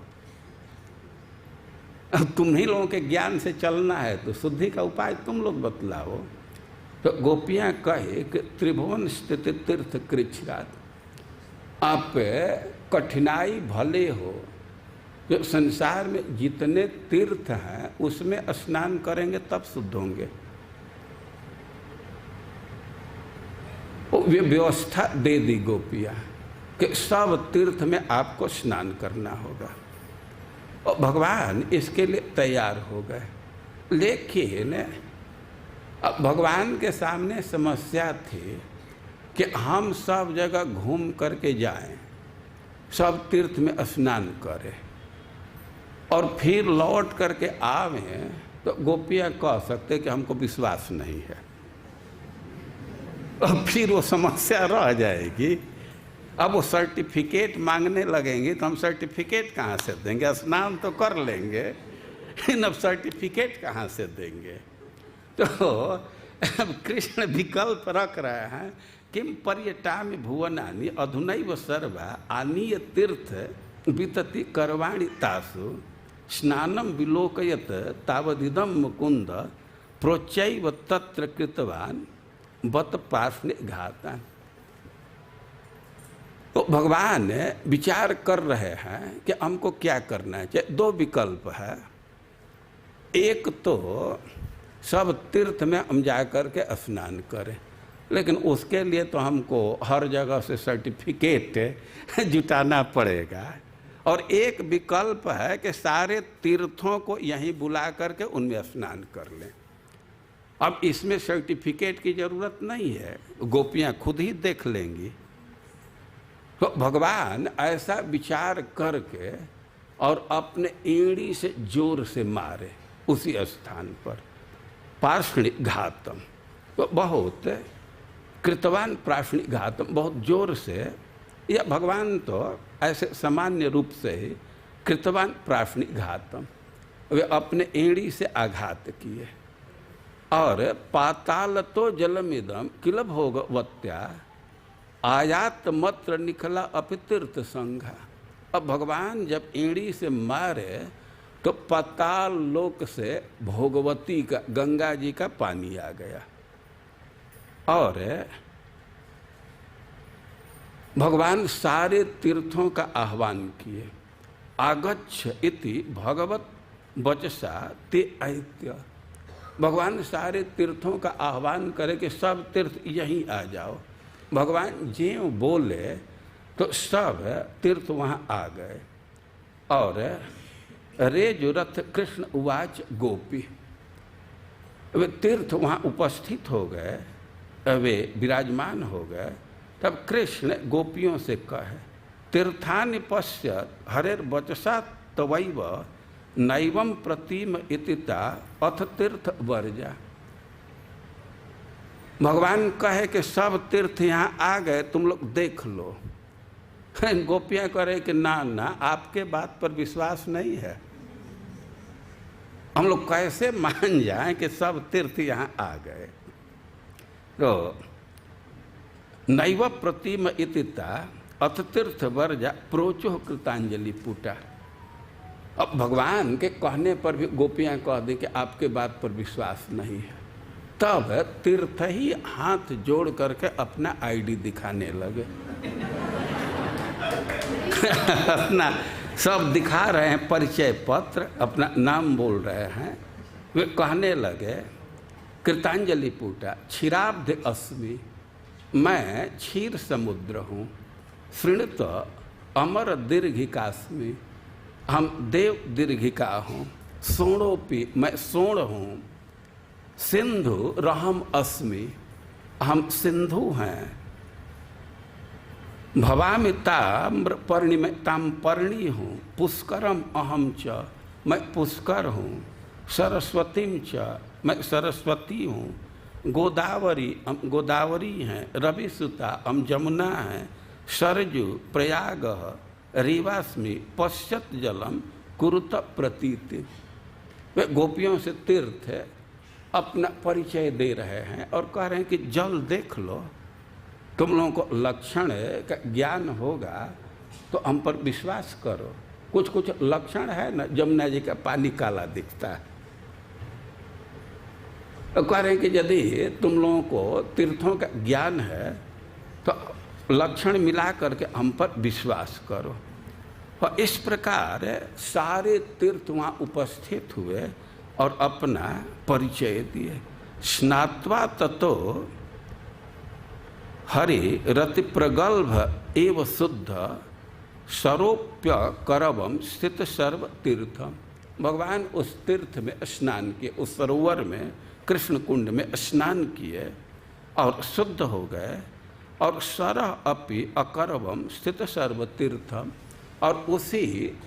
अब तुम ही लोगों के ज्ञान से चलना है तो शुद्धि का उपाय तुम लोग बतलाओ। तो गोपियाँ कहे कि त्रिभुवन स्थित तीर्थ कृच्छ्रात, आप कठिनाई भले हो, जो संसार में जितने तीर्थ हैं उसमें स्नान करेंगे तब शुद्ध होंगे। वे व्यवस्था दे दी गोपियाँ कि सब तीर्थ में आपको स्नान करना होगा, और भगवान इसके लिए तैयार हो गए। लेकिन अब भगवान के सामने समस्या थी कि हम सब जगह घूम करके जाएं, सब तीर्थ में स्नान करें और फिर लौट करके आवें, तो गोपियाँ कह सकते कि हमको विश्वास नहीं है, और फिर वो समस्या रह जाएगी। अब वो सर्टिफिकेट मांगने लगेंगे तो हम सर्टिफिकेट कहाँ से देंगे? स्नान तो कर लेंगे, लेकिन अब सर्टिफिकेट कहाँ से देंगे? तो अब कृष्ण विकल्प रख रहे हैं, किम पर्यटामि भुवनानि अधुनैव सर्वा आनीय तीर्थ वितति करवाणि तासु स्नानम विलोकयत तावदिदम मुकुंद प्रोच्चैव तत्र कृतवान बत पार्श्वे घाता। तो भगवान विचार कर रहे हैं कि हमको क्या करना चाहिए। दो विकल्प है, एक तो सब तीर्थ में हम जा कर के स्नान करें, लेकिन उसके लिए तो हमको हर जगह से सर्टिफिकेट जुटाना पड़ेगा। और एक विकल्प है कि सारे तीर्थों को यहीं बुला करके उनमें स्नान कर लें। अब इसमें सर्टिफिकेट की ज़रूरत नहीं है, गोपियाँ खुद ही देख लेंगी। तो भगवान ऐसा विचार करके और अपने एड़ी से जोर से मारे उसी स्थान पर, पार्ष्णिक घातम। तो बहुत कृतवान पार्ष्णिक घातम, बहुत जोर से। या भगवान तो ऐसे सामान्य रूप से ही कृतवान पार्ष्णिक घातम, वे अपने एड़ी से आघात किए। और पाताल तो जलमिदम किल भोगवत्या आयात मत्र निखला अपितीर्थ संघा। अब भगवान जब एड़ी से मारे तो पाताल लोक से भोगवती का, गंगा जी का पानी आ गया। और भगवान सारे तीर्थों का आह्वान किए। आगच्छ इति भगवत वचसा ते ऐत्य। भगवान सारे तीर्थों का आह्वान करे कि सब तीर्थ यहीं आ जाओ। भगवान ज्यों बोले तो सब तीर्थ वहाँ आ गए। और रेजुरथ कृष्ण उवाच गोपी, वे तीर्थ वहाँ उपस्थित हो गए, वे विराजमान हो गए। तब कृष्ण गोपियों से कहे, तीर्थानि पश्यत हरेर वचसा तवैव नैवम प्रतिम इतिता अथ तीर्थ वर्जा। भगवान कहे कि सब तीर्थ यहाँ आ गए, तुम लोग देख लो। गोपियाँ कहे कि ना ना, आपके बात पर विश्वास नहीं है, हम लोग कैसे मान जाएं कि सब तीर्थ यहाँ आ गए। तो नैव प्रतिम इतिता अथ तीर्थ वर्जा प्रोचो कृतांजलि पुटा। अब भगवान के कहने पर भी गोपियाँ कह दी कि आपके बात पर विश्वास नहीं है। तब तीर्थ ही हाथ जोड़ करके अपना आईडी दिखाने लगे। अपना सब दिखा रहे हैं, परिचय पत्र, अपना नाम बोल रहे हैं। वे कहने लगे, कृतांजलि पुटा क्षीराब्ध अस्मि, मैं क्षीर समुद्र हूँ। शृणुत अमर दीर्घिकास्मि, हम देव दीर्घिका हूँ। सोणोपि, मैं सोण हूँ। सिंधु रहम अस्मि, हम सिंधु हैं। भवामि ताम्र पर्णि, मैं ताम्रपर्णी हूँ। पुष्करम अहम च, मैं पुष्कर हूँ। सरस्वतीम च, मैं सरस्वती हूँ। गोदावरी, हम गोदावरी हैं। रविसुता, हम जमुना हैं। सरजु प्रयाग रीवास्मि, पश्चात जलम कुरुत प्रतीति। वे गोपियों से तीर्थ अपना परिचय दे रहे हैं और कह रहे हैं कि जल देख लो, तुम लोगों को लक्षण का ज्ञान होगा तो हम पर विश्वास करो। कुछ कुछ लक्षण है ना, जमुना जी का पानी काला दिखता है। तो कह रहे हैं कि यदि तुम लोगों को तीर्थों का ज्ञान है तो लक्षण मिला करके हम पर विश्वास करो। और इस प्रकार सारे तीर्थ वहाँ उपस्थित हुए और अपना परिचय दिए। स्नात्वा ततो हरि रति प्रगल्भ एव शुद्ध सरोप्य करवम स्थित सर्व तीर्थम। भगवान उस तीर्थ में स्नान किए, उस सरोवर में, कृष्ण कुंड में स्नान किए और शुद्ध हो गए। और सरह अपि अकरवम स्थित सर्व तीर्थम, और उसी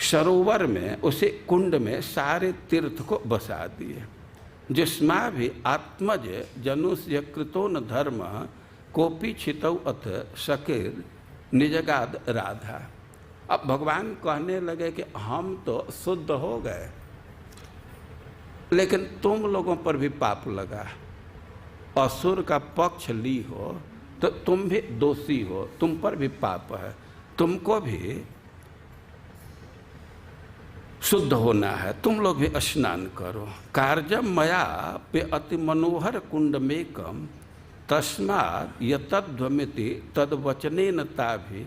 सरोवर में, उसी कुंड में सारे तीर्थ को बसा दिए। जिस्मा भी आत्मज जनुष्य कृतो न धर्म कोपी छितौ अथ शकीर निजगाद राधा। अब भगवान कहने लगे कि हम तो शुद्ध हो गए, लेकिन तुम लोगों पर भी पाप लगा। असुर का पक्ष ली हो तो तुम भी दोषी हो, तुम पर भी पाप है, तुमको भी शुद्ध होना है, तुम लोग भी स्नान करो। कार्जम मया पे अति मनोहर कुंड मेकम तस्मात् यतध्वमिति तद्वचनेन ताभि।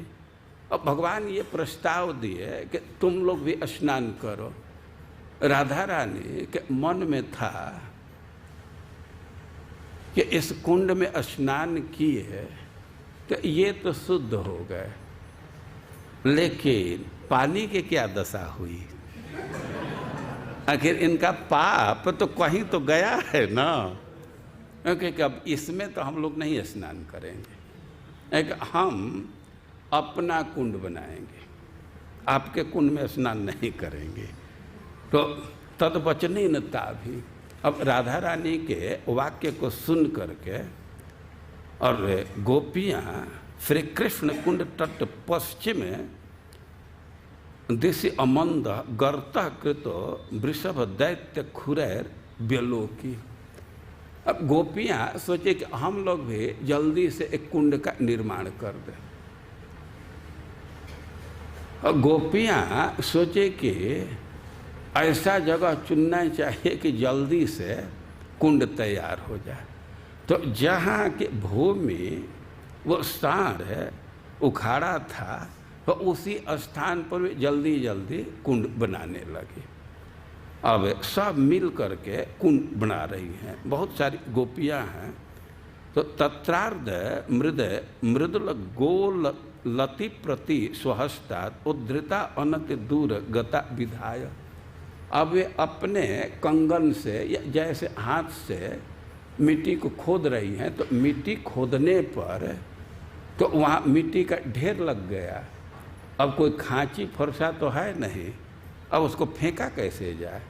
अब भगवान ये प्रस्ताव दिए कि तुम लोग भी स्नान करो। राधा रानी के मन में था कि इस कुंड में स्नान किए तो ये तो शुद्ध हो गए, लेकिन पानी की क्या दशा हुई? आखिर इनका पाप तो कहीं तो गया है ना, क्योंकि अब इसमें तो हम लोग नहीं स्नान करेंगे, एक हम अपना कुंड बनाएंगे, आपके कुंड में स्नान नहीं करेंगे। तो तद्वचनेनता भी। अब राधा रानी के वाक्य को सुन करके और गोपियाँ श्री कृष्ण कुंड तट पश्चिम दिशि अमंद गर्त कृतो वृषभ दैत्य खुरैर व्यलोकी। अब गोपियाँ सोचे कि हम लोग भी जल्दी से एक कुंड का निर्माण कर दें। और गोपियाँ सोचे कि ऐसा जगह चुनना चाहिए कि जल्दी से कुंड तैयार हो जाए। तो जहाँ की भूमि वो स्थान है उखाड़ा था, तो उसी स्थान पर जल्दी जल्दी कुंड बनाने लगे। अब सब मिल करके कुंड बना रही हैं, बहुत सारी गोपियाँ हैं। तो तत्रार्ध मृदुल गोल लति प्रति स्वहस्तात् उद्धृता अनति दूर गता विधाय। अब वे अपने कंगन से या जैसे हाथ से मिट्टी को खोद रही हैं, तो मिट्टी खोदने पर तो वहाँ मिट्टी का ढेर लग गया। अब कोई खांची फरसा तो है नहीं, अब उसको फेंका कैसे जाए?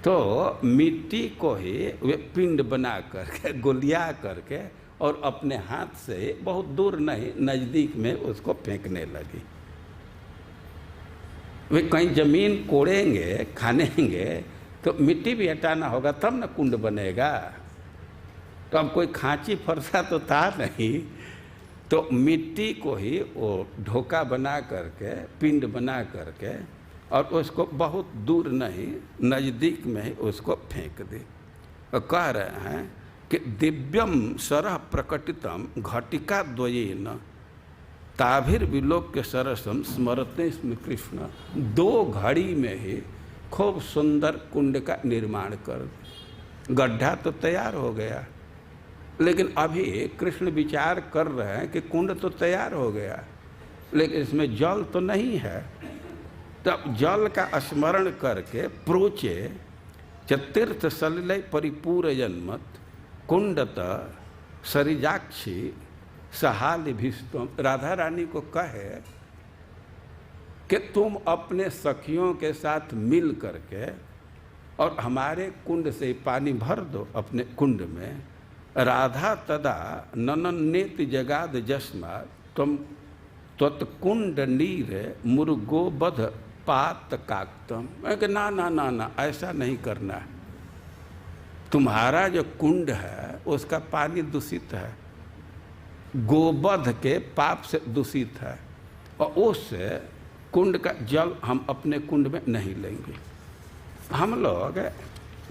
तो मिट्टी को ही वे पिंड बना करके गोलिया करके और अपने हाथ से बहुत दूर नहीं नज़दीक में उसको फेंकने लगी। वे कहीं जमीन कोड़ेंगे खानेंगे तो मिट्टी भी हटाना होगा तब न कुंड बनेगा। तो अब कोई खांची फरसा तो था नहीं, तो मिट्टी को ही वो ढोका बना करके पिंड बना करके और उसको बहुत दूर नहीं नज़दीक में ही उसको फेंक दे। और कह रहे हैं कि दिव्यम सरह प्रकटितम घटिका द्वयेन ताभिर्विलोक्य सरसम स्मरते स्म कृष्ण। 2 घड़ी में ही खूब सुंदर कुंड का निर्माण कर दे। गड्ढा तो तैयार हो गया, लेकिन अभी कृष्ण विचार कर रहे हैं कि कुंड तो तैयार हो गया, लेकिन इसमें जल तो नहीं है। तब जल का स्मरण करके प्रोचे तीर्थ सलिल परिपूर जन्मत कुंडत सरिजाक्षी सहाल भीस्तम। राधा रानी को कहे कि तुम अपने सखियों के साथ मिल करके और हमारे कुंड से पानी भर दो अपने कुंड में। राधा तदा ननन्नेति जगाद जस्मा तुम त्वत्कुंड नीर मुर्गो बध पात काक्तम। मैं कि ना ना ना ना, ऐसा नहीं करना है। तुम्हारा जो कुंड है उसका पानी दूषित है, गोवध के पाप से दूषित है, और उस कुंड का जल हम अपने कुंड में नहीं लेंगे। हम लोग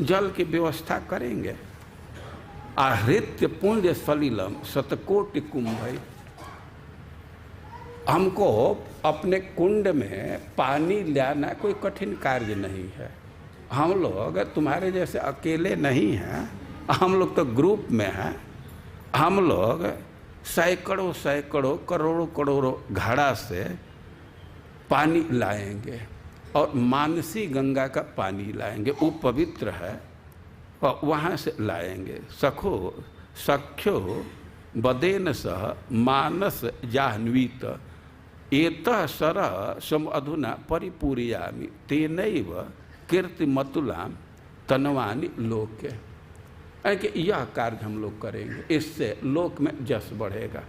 जल की व्यवस्था करेंगे। आहृत्य पुण्य सलिलम शतकोटि कुंभ। हमको अपने कुंड में पानी लाना कोई कठिन कार्य नहीं है। हम लोग तुम्हारे जैसे अकेले नहीं हैं, हम लोग तो ग्रुप में हैं। हम लोग सैकड़ों सैकड़ों करोड़ों करोड़ों घड़ा से पानी लाएंगे और मानसी गंगा का पानी लाएंगे, वो पवित्र है, और वहाँ से लाएंगे। सख्यो बदेन सह मानस जाह्नवीत एतः सरः सम अधुना परिपूरयामि तेनैव कीर्ति मतुलाम तनवानी लोके। कि यह कार्य हम लोग करेंगे, इससे लोक में जस बढ़ेगा।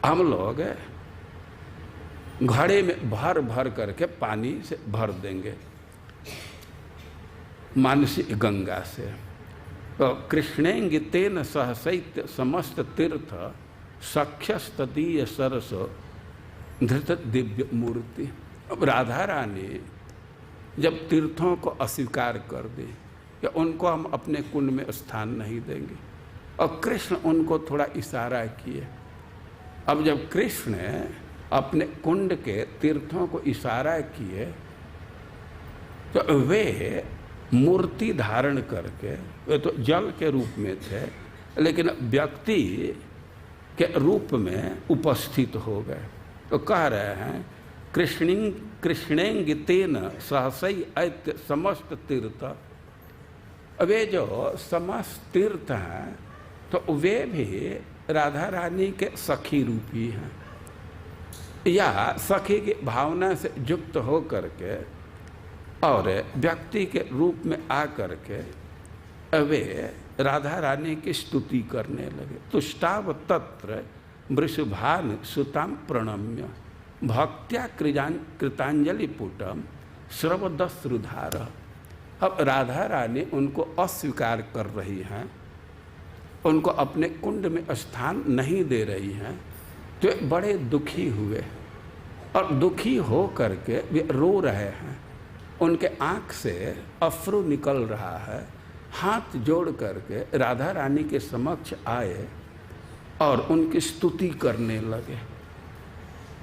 हम लोग घड़े में भर भर करके पानी से भर देंगे मानसी गंगा से। तो कृष्णेंगे तेन सहसैत्य समस्त तीर्थ सख्यस्तदीय सरस धृत दिव्य मूर्ति। अब राधा रानी जब तीर्थों को अस्वीकार कर दी कि उनको हम अपने कुंड में स्थान नहीं देंगे, और कृष्ण उनको थोड़ा इशारा किए। अब जब कृष्ण अपने कुंड के तीर्थों को इशारा किए तो वे मूर्ति धारण करके, वे तो जल के रूप में थे लेकिन व्यक्ति के रूप में उपस्थित हो गए। तो कह रहे हैं कृष्णेंगितेन सहसई ऐत्य समस्त तीर्थ। वे जो समस्त तीर्थ हैं तो वे भी राधा रानी के सखी रूपी हैं, या सखी की भावना से युक्त हो करके और व्यक्ति के रूप में आ करके वे राधा रानी की स्तुति करने लगे। तुष्टाव तत्र वृषभान सुताम प्रणम्य भक्त्या कृतांजलि पुटम श्रवदश्रुधार। अब राधा रानी उनको अस्वीकार कर रही हैं, उनको अपने कुंड में स्थान नहीं दे रही हैं, तो बड़े दुखी हुए और दुखी हो करके वे रो रहे हैं। उनके आँख से अश्रु निकल रहा है। हाथ जोड़ करके राधा रानी के समक्ष आए और उनकी स्तुति करने लगे,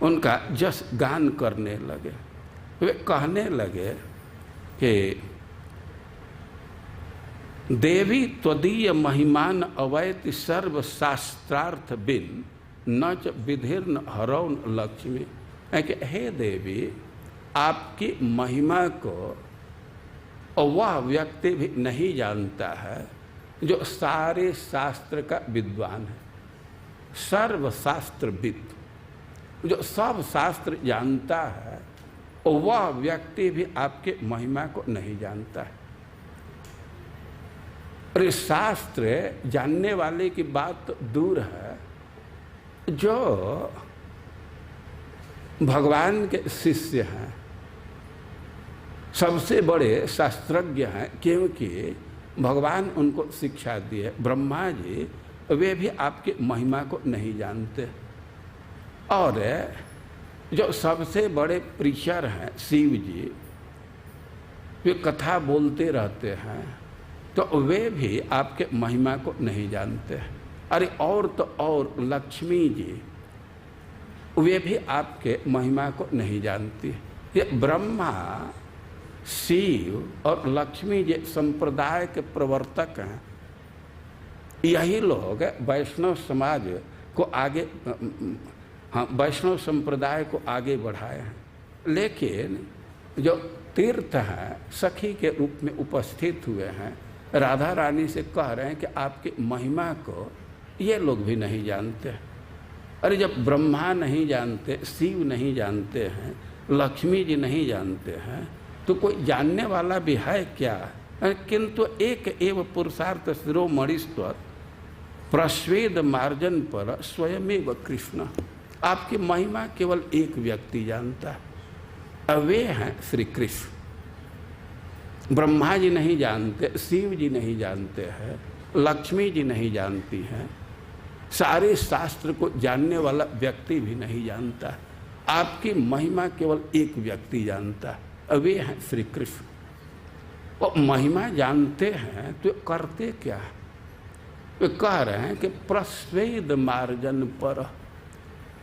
उनका जस गान करने लगे। वे कहने लगे कि देवी त्वदीय महिमान अवैति सर्व शास्त्रार्थ बिन न च विधिर्न हरौन लक्ष्मी। कि हे देवी, आपकी महिमा को वह व्यक्ति भी नहीं जानता है जो सारे शास्त्र का विद्वान है। सर्व शास्त्रविद, जो सब शास्त्र जानता है, वह व्यक्ति भी आपके महिमा को नहीं जानता है। अरे शास्त्र जानने वाले की बात तो दूर है, जो भगवान के शिष्य हैं, सबसे बड़े शास्त्रज्ञ हैं, क्योंकि भगवान उनको शिक्षा दी है। ब्रह्मा जी वे भी आपकी महिमा को नहीं जानते, और जो सबसे बड़े प्रीचर हैं शिव जी, वे कथा बोलते रहते हैं, तो वे भी आपके महिमा को नहीं जानते। अरे और तो और लक्ष्मी जी, वे भी आपके महिमा को नहीं जानती। ये ब्रह्मा, शिव और लक्ष्मी जी संप्रदाय के प्रवर्तक हैं। यही लोग वैष्णव समाज को आगे, हाँ, वैष्णव संप्रदाय को आगे बढ़ाए हैं। लेकिन जो तीर्थ हैं सखी के रूप में उपस्थित हुए हैं, राधा रानी से कह रहे हैं कि आपकी महिमा को ये लोग भी नहीं जानते। अरे जब ब्रह्मा नहीं जानते, शिव नहीं जानते हैं, लक्ष्मी जी नहीं जानते हैं, तो कोई जानने वाला भी है क्या? किंतु एक एव पुरुषार्थ शिरोमणिस्त्वत् प्रस्वेद मार्जन पर स्वयमेव कृष्ण। आपकी महिमा केवल एक व्यक्ति जानता है, वे हैं श्री कृष्ण। ब्रह्मा जी नहीं जानते, शिव जी नहीं जानते हैं, लक्ष्मी जी नहीं जानती हैं, सारे शास्त्र को जानने वाला व्यक्ति भी नहीं जानता। आपकी महिमा केवल एक व्यक्ति जानता है, वे हैं श्री कृष्ण। और महिमा जानते हैं तो करते क्या? वे कह रहे हैं कि प्रस्वेद मार्जन पर।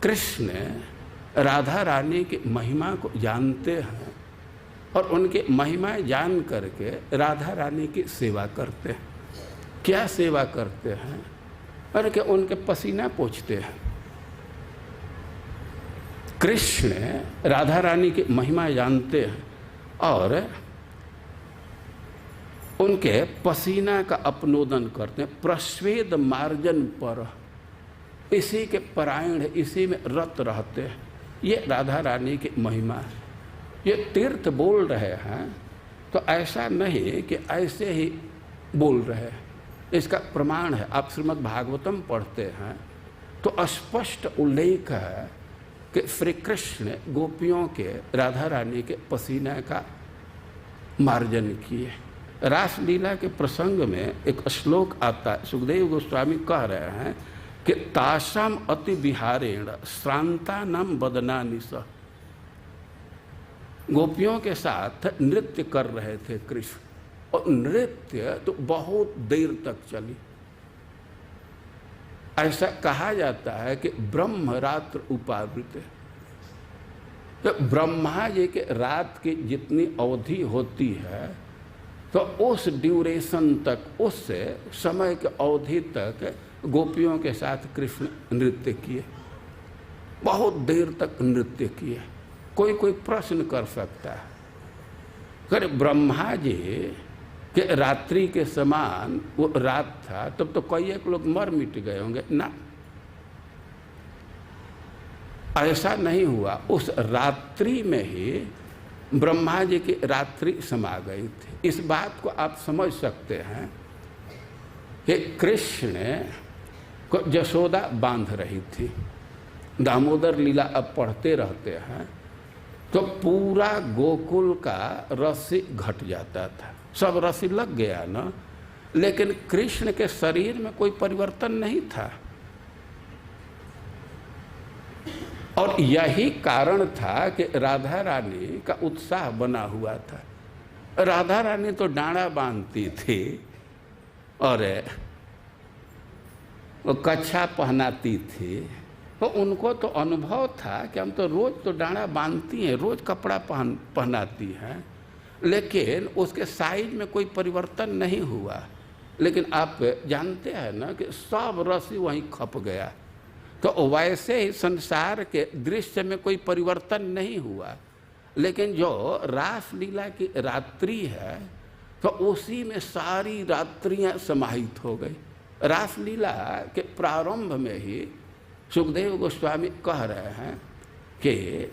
कृष्ण राधा रानी की महिमा को जानते हैं और उनके महिमा जान करके राधा रानी की सेवा करते हैं। क्या सेवा करते हैं? अरे कि उनके पसीना पोंछते हैं। कृष्ण राधा रानी की महिमा जानते हैं और उनके पसीना का अपनोदन करते हैं। प्रस्वेद मार्जन पर, इसी के परायण, इसी में रत रहते हैं। ये राधा रानी की महिमा है। ये तीर्थ बोल रहे हैं तो ऐसा नहीं कि ऐसे ही बोल रहे हैं, इसका प्रमाण है। आप श्रीमद् भागवतम पढ़ते हैं तो स्पष्ट उल्लेख है कि श्री कृष्ण गोपियों के, राधा रानी के पसीना का मार्जन किए। रासलीला के प्रसंग में एक श्लोक आता है, सुखदेव गोस्वामी कह रहे हैं कि तासाम अति विहारेण श्रांता नाम बदनानि स। गोपियों के साथ नृत्य कर रहे थे कृष्ण, और नृत्य तो बहुत देर तक चली। ऐसा कहा जाता है कि ब्रह्म रात्र उपावृत है। तो ब्रह्मा जी के रात की जितनी अवधि होती है तो उस ड्यूरेशन तक, उस समय के अवधि तक गोपियों के साथ कृष्ण नृत्य किए, बहुत देर तक नृत्य किए। कोई प्रश्न कर सकता है, अगर ब्रह्मा जी के रात्रि के समान वो रात था तब तो कई एक लोग मर मिट गए होंगे ना, ऐसा नहीं हुआ। उस रात्रि में ही ब्रह्मा जी की रात्रि समा गई थी। इस बात को आप समझ सकते हैं कि कृष्ण को यशोदा बांध रही थी। दामोदर लीला अब पढ़ते रहते हैं तो पूरा गोकुल का रस्सी घट जाता था, सब रस्सी लग गया ना, लेकिन कृष्ण के शरीर में कोई परिवर्तन नहीं था। और यही कारण था कि राधा रानी का उत्साह बना हुआ था। राधा रानी तो डांडा बांधती थी और वो कच्छा पहनाती थी, तो उनको तो अनुभव था कि हम तो रोज तो डांडा बांधती हैं, रोज कपड़ा पहनाती हैं, लेकिन उसके साइज में कोई परिवर्तन नहीं हुआ। लेकिन आप जानते हैं ना कि सब रस्सी वहीं खप गया। तो वैसे ही संसार के दृश्य में कोई परिवर्तन नहीं हुआ, लेकिन जो रास लीला की रात्रि है तो उसी में सारी रात्रियां समाहित हो गई। रास लीला के प्रारंभ में ही सुखदेव गोस्वामी कह रहे हैं कि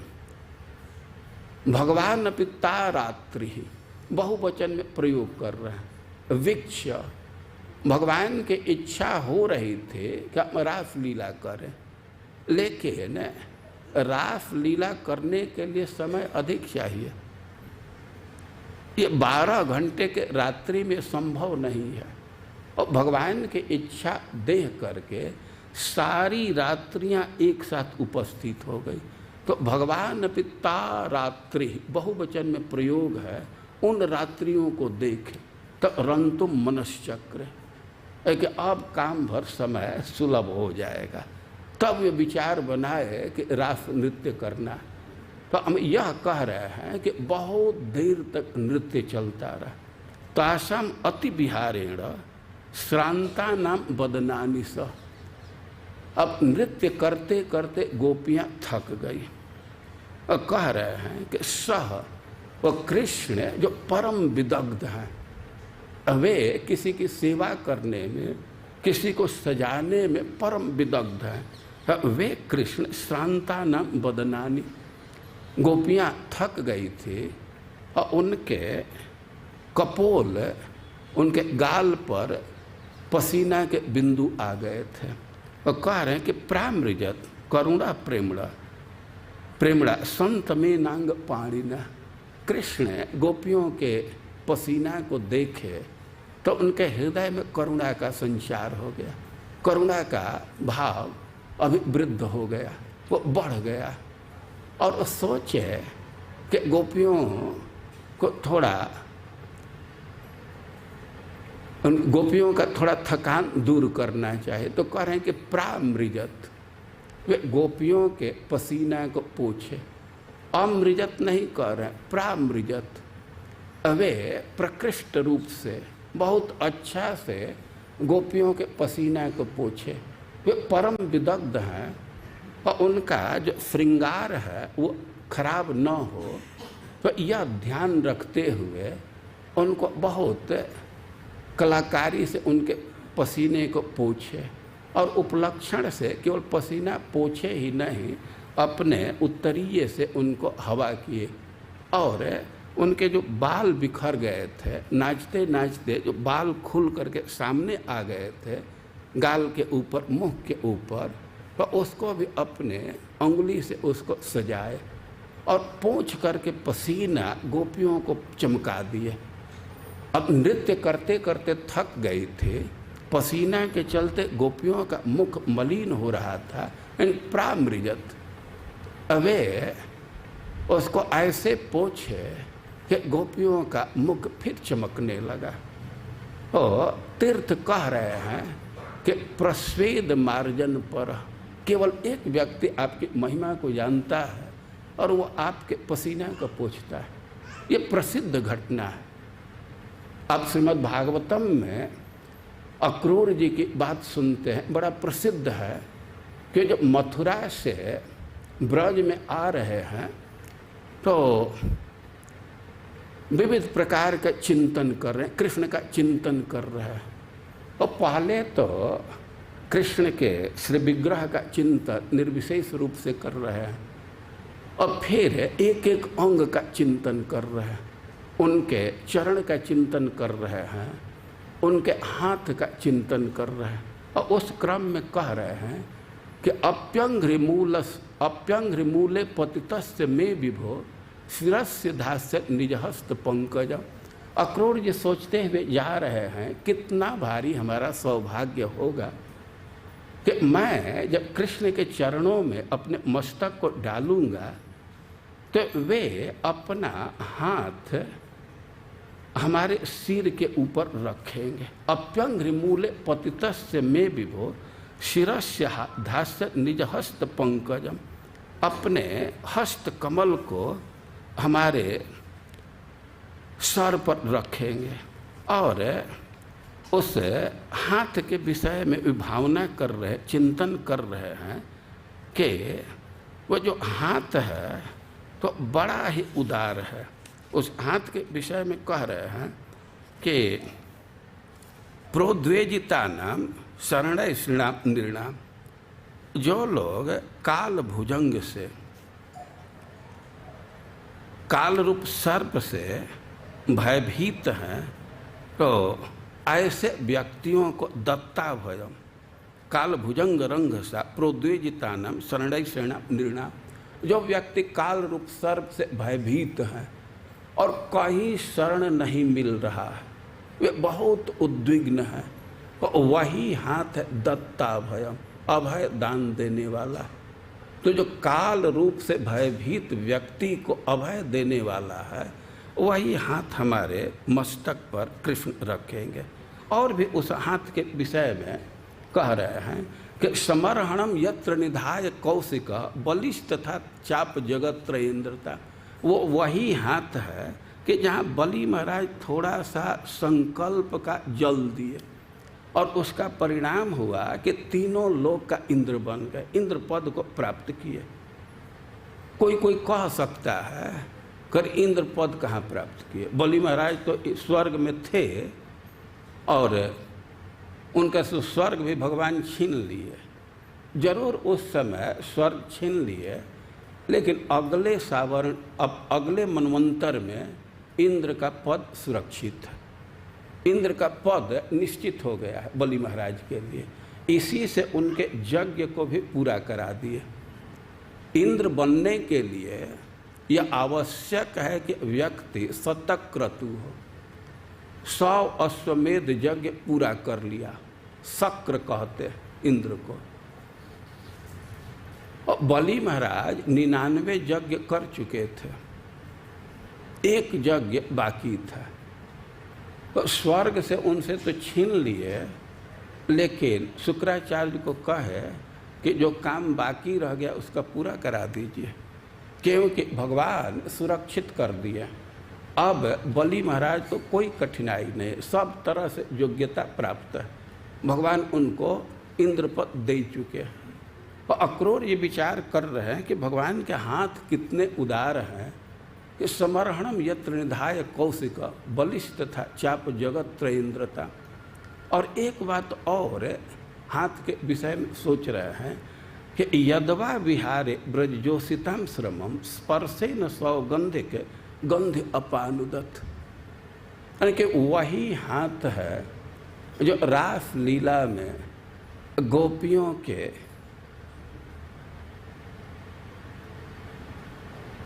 भगवान पिता रात्रि, बहुवचन में प्रयोग कर रहे हैं। विक्ष, भगवान की इच्छा हो रही थी कि हम रास लीला करें, लेकिन रास लीला करने के लिए समय अधिक चाहिए। ये 12 घंटे के रात्रि में संभव नहीं है। और भगवान की इच्छा देख करके सारी रात्रियां एक साथ उपस्थित हो गई। तो भगवान पिता रात्रि बहुवचन में प्रयोग है। उन रात्रियों को देखे तो रंतुम मनश्चक्र है कि अब काम भर समय सुलभ हो जाएगा। तब ये विचार बनाए कि रास नृत्य करना। तो हम यह कह रहे हैं कि बहुत देर तक नृत्य चलता रहा। तासाम अति विहारेण श्रांता नाम बदनानी सह। अब नृत्य करते करते गोपियां थक गई और कह रहे हैं कि सह, वो कृष्ण जो परम विदग्ध हैं, वे किसी की सेवा करने में, किसी को सजाने में परम विदग्ध हैं। वे कृष्ण श्रांता नाम बदनानी। गोपियां थक गई थी और उनके कपोल, उनके गाल पर पसीना के बिंदु आ गए थे और कह रहे हैं कि प्रामृजत करुणा प्रेमड़ा प्रेमड़ा संत में नांग पाणिना। कृष्ण गोपियों के पसीना को देखे तो उनके हृदय में करुणा का संचार हो गया, करुणा का भाव अभिवृद्ध हो गया, वो बढ़ गया। और वो सोचे कि गोपियों को थोड़ा, उन गोपियों का थोड़ा थकान दूर करना चाहिए। तो कह रहे हैं कि प्रामृजत, वे गोपियों के पसीना को पूछे। अमृजत नहीं कह रहे, प्रामृजत। वे प्रकृष्ट रूप से बहुत अच्छा से गोपियों के पसीना को पूछे। वे परम विदग्ध हैं और उनका जो श्रृंगार है वो खराब न हो, तो यह ध्यान रखते हुए उनको बहुत कलाकारी से उनके पसीने को पोंछे। और उपलक्षण से केवल पसीना पोंछे ही नहीं, अपने उत्तरीय से उनको हवा किए। और उनके जो बाल बिखर गए थे, नाचते नाचते जो बाल खुल करके सामने आ गए थे गाल के ऊपर, मुंह के ऊपर, तो उसको भी अपने उंगली से उसको सजाए और पोंछ करके पसीना गोपियों को चमका दिए। अब नृत्य करते करते थक गई थे, पसीना के चलते गोपियों का मुख मलिन हो रहा था। प्रामृजत, वे उसको ऐसे पोंछे कि गोपियों का मुख फिर चमकने लगा। और तीर्थ कह रहे हैं कि प्रस्वेद मार्जन पर, केवल एक व्यक्ति आपकी महिमा को जानता है और वो आपके पसीना को पोंछता है। ये प्रसिद्ध घटना है। आप श्रीमद् भागवतम में अक्रूर जी की बात सुनते हैं, बड़ा प्रसिद्ध है कि जब मथुरा से ब्रज में आ रहे हैं तो विविध प्रकार का चिंतन कर रहे हैं, कृष्ण का चिंतन कर रहे हैं। और पहले तो कृष्ण के श्री विग्रह का चिंतन निर्विशेष रूप से कर रहे हैं और फिर एक एक अंग का चिंतन कर रहे हैं, उनके चरण का चिंतन कर रहे हैं, उनके हाथ का चिंतन कर रहे हैं। और उस क्रम में कह रहे हैं कि अप्यंघ्रिमूले पतितस्य में विभो शिरस्य धास्य निजहस्त पंकज। अक्रूर जी सोचते हुए जा रहे हैं कितना भारी हमारा सौभाग्य होगा कि मैं जब कृष्ण के चरणों में अपने मस्तक को डालूंगा तो वे अपना हाथ हमारे सिर के ऊपर रखेंगे। अप्यंघ्रिमूले पतितस्य में विभो शिरस्य धास्य निज हस्त पंकजम, अपने हस्त कमल को हमारे सर पर रखेंगे और उस हाथ के विषय में विभावना कर रहे, चिंतन कर रहे हैं कि वो जो हाथ है तो बड़ा ही उदार है। उस हाथ के विषय में कह रहे हैं कि प्रोद्वेजिता नाम शरण श्रीणाम निर्णाम, जो लोग काल भुजंग से, काल रूप सर्प से भयभीत हैं, तो ऐसे व्यक्तियों को दत्ता भयम, काल भुजंग रंग सा प्रोद्वेजिता नाम शरण श्रीणाम निर्णाम, जो व्यक्ति काल रूप सर्प से भयभीत हैं और कहीं शरण नहीं मिल रहा है, वे बहुत उद्विग्न हैं, तो वही हाथ है दत्ता भयम, अभय दान देने वाला। तो जो काल रूप से भयभीत व्यक्ति को अभय देने वाला है, वही हाथ हमारे मस्तक पर कृष्ण रखेंगे। और भी उस हाथ के विषय में कह रहे हैं कि समर्हणम यत्र निधाय कौशिक बलिष्ठ तथा चाप जगत त्रयेंद्रता, वो वही हाथ है कि जहाँ बलि महाराज थोड़ा सा संकल्प का जल दिए और उसका परिणाम हुआ कि तीनों लोक का इंद्र बन गए, इंद्र पद को प्राप्त किए। कोई कोई कह सकता है कर इंद्र पद कहाँ प्राप्त किए, बलि महाराज तो स्वर्ग में थे और उनका स्वर्ग भी भगवान छीन लिए। जरूर उस समय स्वर्ग छीन लिए, लेकिन अगले सावरण, अब अगले मनवंतर में इंद्र का पद सुरक्षित है, इंद्र का पद निश्चित हो गया है बलि महाराज के लिए। इसी से उनके यज्ञ को भी पूरा करा दिए। इंद्र बनने के लिए यह आवश्यक है कि व्यक्ति शतक्रतु हो, 100 अश्वमेध यज्ञ पूरा कर लिया, शक्र कहते इंद्र को। और बलि महाराज 99 यज्ञ कर चुके थे, एक यज्ञ बाकी था। तो स्वर्ग से उनसे तो छीन लिए, लेकिन शुक्राचार्य को कहे कि जो काम बाकी रह गया उसका पूरा करा दीजिए, क्योंकि भगवान सुरक्षित कर दिया। अब बलि महाराज को कोई कठिनाई नहीं, सब तरह से योग्यता प्राप्त है, भगवान उनको इंद्र पद दे चुके हैं। और अक्रूर ये विचार कर रहे हैं कि भगवान के हाथ कितने उदार हैं कि समर्हणम यत्र निधाय कौशिक बलिष्ठ तथा चाप जगत त्रयेंद्रता। और एक बात और हाथ के विषय में सोच रहे हैं कि यदवा विहारे ब्रजजोषिताम श्रमम स्पर्शे न सौगंधे के गंध अपानुदत, यानी कि वही हाथ है जो रास लीला में गोपियों के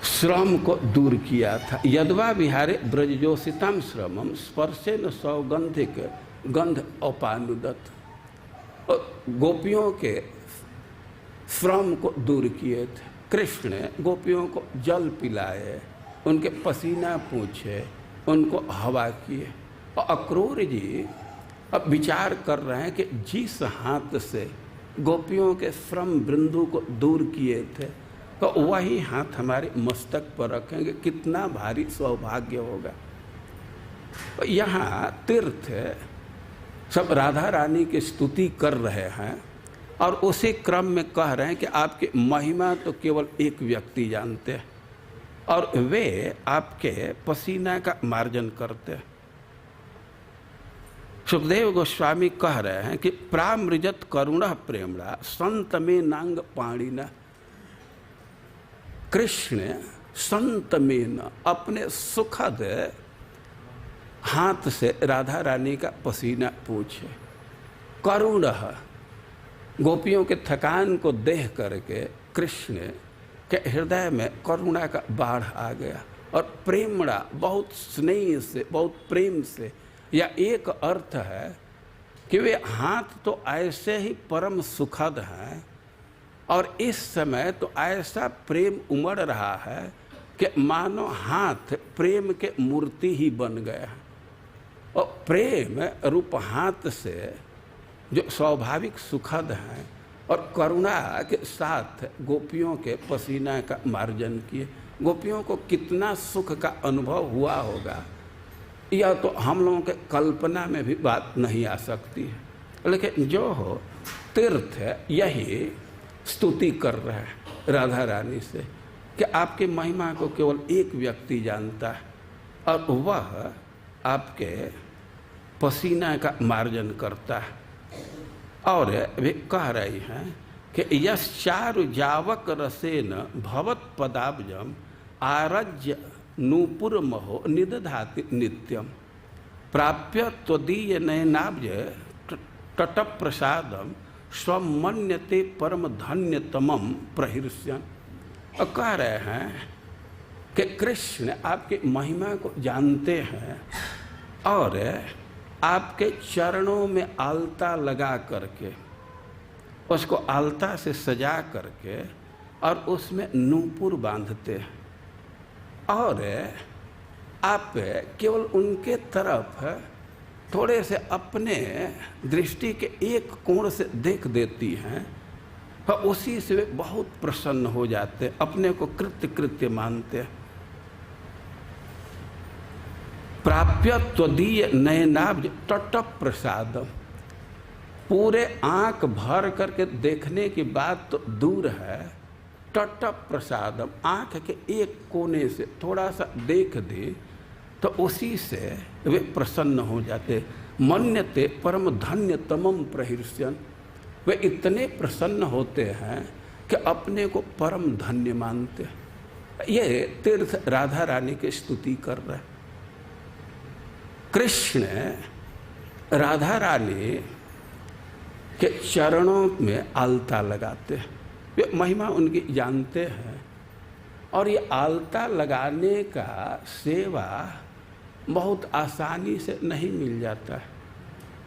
श्रम को दूर किया था। यदवा विहारे ब्रजजोषिताम श्रमम स्पर्शे न सौगंधिक गंध अपानुदत, गोपियों के श्रम को दूर किए थे। कृष्ण ने गोपियों को जल पिलाए, उनके पसीना पूछे, उनको हवा किए। और अक्रूर जी अब विचार कर रहे हैं कि जिस हाथ से गोपियों के श्रम बिंदु को दूर किए थे तो वही हाथ हमारे मस्तक पर रखेंगे, कितना भारी सौभाग्य होगा। तो यहाँ तीर्थ सब राधा रानी की स्तुति कर रहे हैं और उसी क्रम में कह रहे हैं कि आपकी महिमा तो केवल एक व्यक्ति जानते हैं और वे आपके पसीना का मार्जन करते हैं। सुखदेव गोस्वामी कह रहे हैं कि प्रामृजत करुणः प्रेमणा संत में नांग पाणिना। कृष्ण संत में न अपने सुखद हाथ से राधा रानी का पसीना पूछे। करुणः गोपियों के थकान को देख करके कृष्ण के हृदय में करुणा का बाढ़ आ गया और प्रेमणा बहुत स्नेह से, बहुत प्रेम से। या एक अर्थ है कि वे हाथ तो ऐसे ही परम सुखद हैं और इस समय तो ऐसा प्रेम उमड़ रहा है कि मानो हाथ प्रेम के मूर्ति ही बन गया है। और प्रेम रूप हाथ से जो स्वाभाविक सुखद हैं और करुणा के साथ गोपियों के पसीना का मार्जन किए। गोपियों को कितना सुख का अनुभव हुआ होगा, यह तो हम लोगों के कल्पना में भी बात नहीं आ सकती है। लेकिन जो हो तीर्थ यही स्तुति कर रहे हैं राधा रानी से कि आपकी महिमा को केवल एक व्यक्ति जानता है और वह आपके पसीना का मार्जन करता है। और वे कह रही हैं कि यश्चारु जावक रसेन भवत पदाब्जम आरज्य नूपुर महो निदधाति नित्यम प्राप्य त्वदीय नयनाब्ज तट प्रसादम स्वमन्यते परम धन्यतमम प्रहिर्ष्यन। और कह रहे हैं कि कृष्ण आपकी महिमा को जानते हैं और आपके चरणों में आलता लगा करके उसको आलता से सजा करके और उसमें नूपुर बांधते हैं और आप केवल उनके तरफ थोड़े से अपने दृष्टि के एक कोण से देख देती हैं और उसी से वे बहुत प्रसन्न हो जाते, अपने को कृत्य कृत्य मानते। प्राप्य त्वदीय नयनाब्ज तट प्रसादम, पूरे आंख भर करके देखने की बात तो दूर है, तट प्रसादम आंख के एक कोने से थोड़ा सा देख दे तो उसी से वे प्रसन्न हो जाते। मन्यते परम धन्यतमम प्रहिर्ष्यन, वे इतने प्रसन्न होते हैं कि अपने को परम धन्य मानते। ये तीर्थ राधा रानी की स्तुति कर रहे। कृष्ण राधा रानी के चरणों में आलता लगाते हैं, वे महिमा उनकी जानते हैं और ये आलता लगाने का सेवा बहुत आसानी से नहीं मिल जाता है।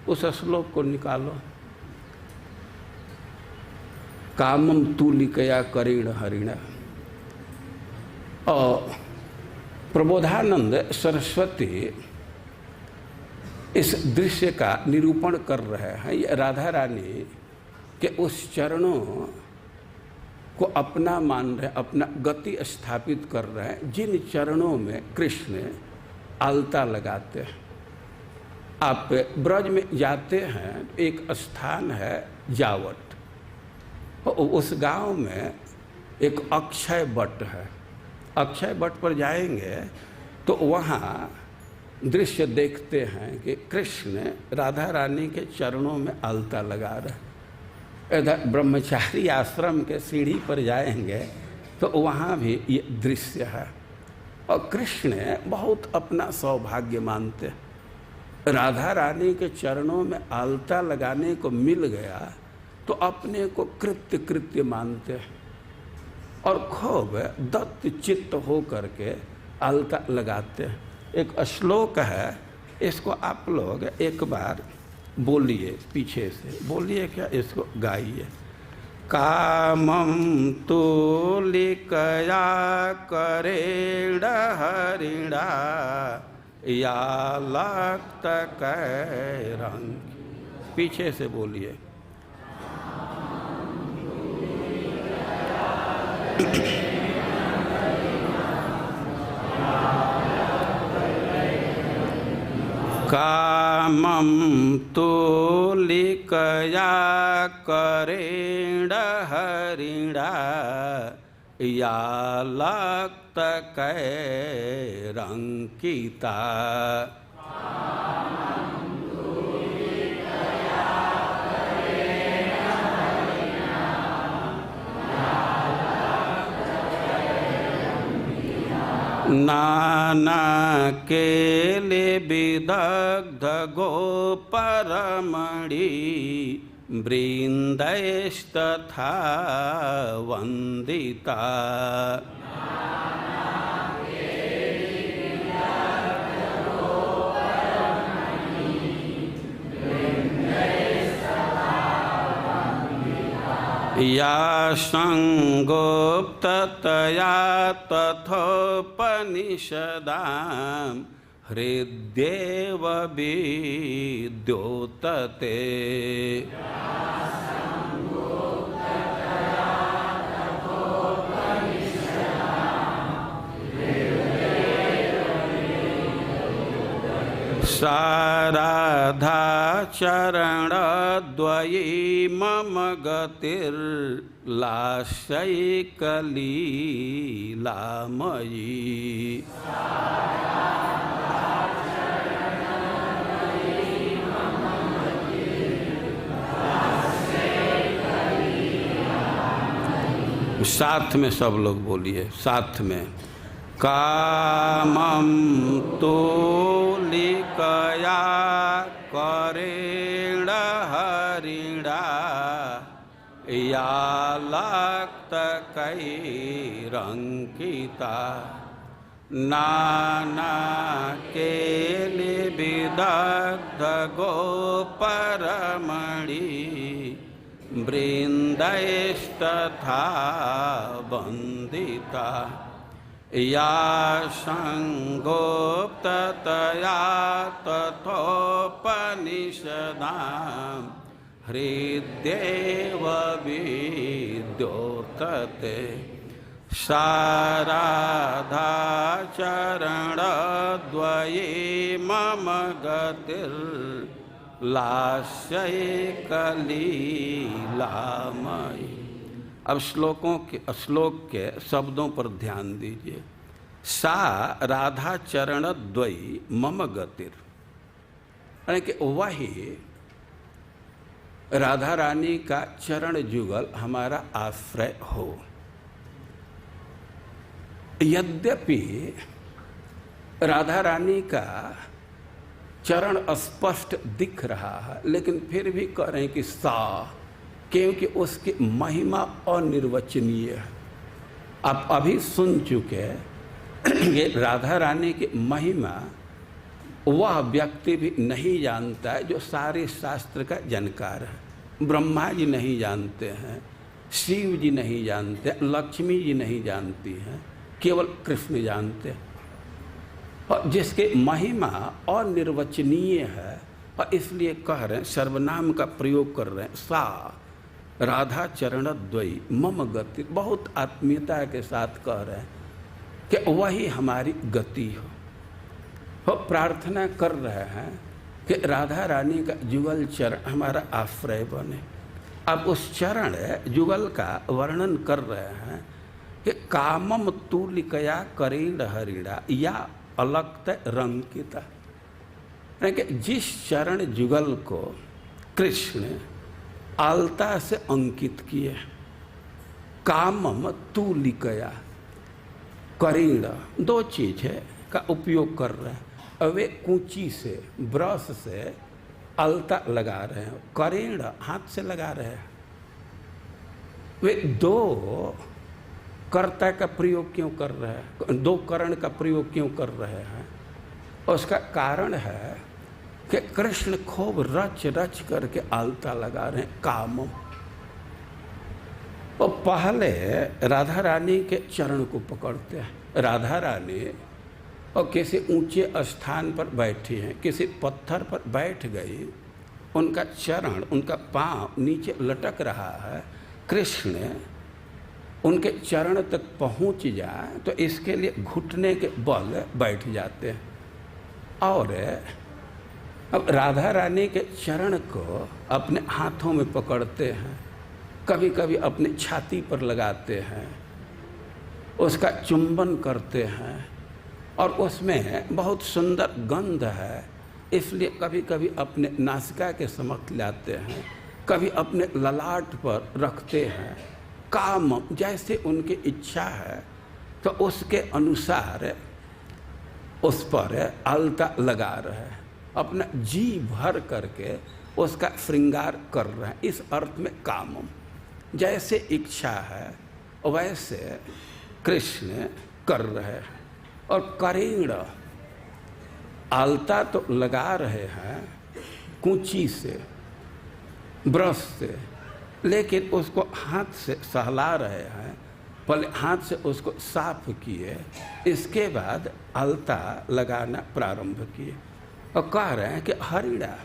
उस श्लोक को निकालो, कामम तूलिकया करेण हरिण। और प्रबोधानंद सरस्वती इस दृश्य का निरूपण कर रहे हैं। ये राधा रानी के उस चरणों को अपना मान रहे, अपना गति स्थापित कर रहे हैं जिन चरणों में कृष्ण आलता लगाते हैं। आप ब्रज में जाते हैं, एक स्थान है जावट, उस गांव में एक अक्षय वट है। अक्षय वट पर जाएंगे तो वहाँ दृश्य देखते हैं कि कृष्ण राधा रानी के चरणों में आलता लगा रहे। इधर ब्रह्मचारी आश्रम के सीढ़ी पर जाएंगे तो वहाँ भी ये दृश्य है और कृष्ण बहुत अपना सौभाग्य मानते। राधा रानी के चरणों में आलता लगाने को मिल गया तो अपने को कृत्य कृत्य मानते और खूब दत्त चित्त हो करके आलता लगाते हैं। एक श्लोक है, इसको आप लोग एक बार बोलिए, पीछे से बोलिए, क्या इसको गाइए। कामं तुलिकया करेण हरिणा या लक्त कै रंग। पीछे से बोलिए। कामं तुलिकया करेण हरिणा या लक्त कैरंकिता। नाना केले विदग्ध गोपरमणि वृंदैस्तथा वंदिता। या संगोप्ततया तथोपनिषदां हृद्येव विद्योतते। साराधा चरणद्वयी मम गतिर्लाशैकलीलामयी। साथ में सब लोग बोलिए, साथ में। कामं तुलिकया करेण हरिणा या लक्त कैरंकिता। नाना केले विदग्ध गोपरमणि वृंदैस्तथा वंदिता। या संगोप्ततया तथोपनिषदां हृद्येव विद्योतते। साराधा चरणद्वये मम गतिर्लाशैकलीलामयी। अब श्लोक के शब्दों पर ध्यान दीजिए। सा राधा चरण द्वयी मम गतिर, यानी कि वही राधा रानी का चरण जुगल हमारा आश्रय हो। यद्यपि राधा रानी का चरण स्पष्ट दिख रहा है, लेकिन फिर भी कह रहे हैं कि सा, क्योंकि उसकी महिमा अनिर्वचनीय है। आप अभी सुन चुके ये राधा रानी की महिमा वह व्यक्ति भी नहीं जानता है जो सारे शास्त्र का जानकार है। ब्रह्मा जी नहीं जानते हैं, शिव जी नहीं जानते, लक्ष्मी जी नहीं जानती हैं, केवल कृष्ण जानते हैं। और जिसके महिमा अनिर्वचनीय है, और इसलिए कह रहे हैं, सर्वनाम का प्रयोग कर रहे हैं। सा राधा चरण द्वयी मम गति, बहुत आत्मीयता के साथ कह रहे हैं कि वही हमारी गति हो। प्रार्थना कर रहे हैं कि राधा रानी का जुगल चरण हमारा आश्रय बने। अब उस चरण जुगल का वर्णन कर रहे हैं कि कामम तुलिकया करेण हरिणा या अलक्त रंकिता, यानी कि जिस चरण जुगल को कृष्ण आलता से अंकित किए, कामम तुलिकया करेण, दो चीज है का उपयोग कर रहे हैं। वे कूंची से, ब्रश से अलता लगा रहे हैं, करेण हाथ से लगा रहे हैं। वे दो कर्ता का प्रयोग क्यों कर रहे हैं, दो करण का प्रयोग क्यों कर रहे हैं? उसका कारण है कि कृष्ण खूब रच रच करके आलता लगा रहे हैं कामम। वो पहले राधा रानी के चरण को पकड़ते हैं। राधा रानी और किसी ऊंचे स्थान पर बैठी हैं, किसी पत्थर पर बैठ गई, उनका चरण, उनका पांव नीचे लटक रहा है, कृष्ण उनके चरण तक पहुंच जाए तो इसके लिए घुटने के बल बैठ जाते हैं। और अब राधा रानी के चरण को अपने हाथों में पकड़ते हैं, कभी कभी अपनी छाती पर लगाते हैं, उसका चुंबन करते हैं, और उसमें बहुत सुंदर गंध है इसलिए कभी कभी अपने नासिका के समक्ष लाते हैं, कभी अपने ललाट पर रखते हैं। काम जैसे उनकी इच्छा है तो उसके अनुसार उस पर अलता लगा रहे हैं, अपना जी भर करके उसका श्रृंगार कर रहे हैं। इस अर्थ में काम जैसे इच्छा है वैसे कृष्ण कर रहे हैं। और करीण आलता तो लगा रहे हैं कूंची से, ब्रश से, लेकिन उसको हाथ से सहला रहे हैं। पहले हाथ से उसको साफ किए, इसके बाद आलता लगाना प्रारंभ किए और कह रहे हैं कि हरिड़ा,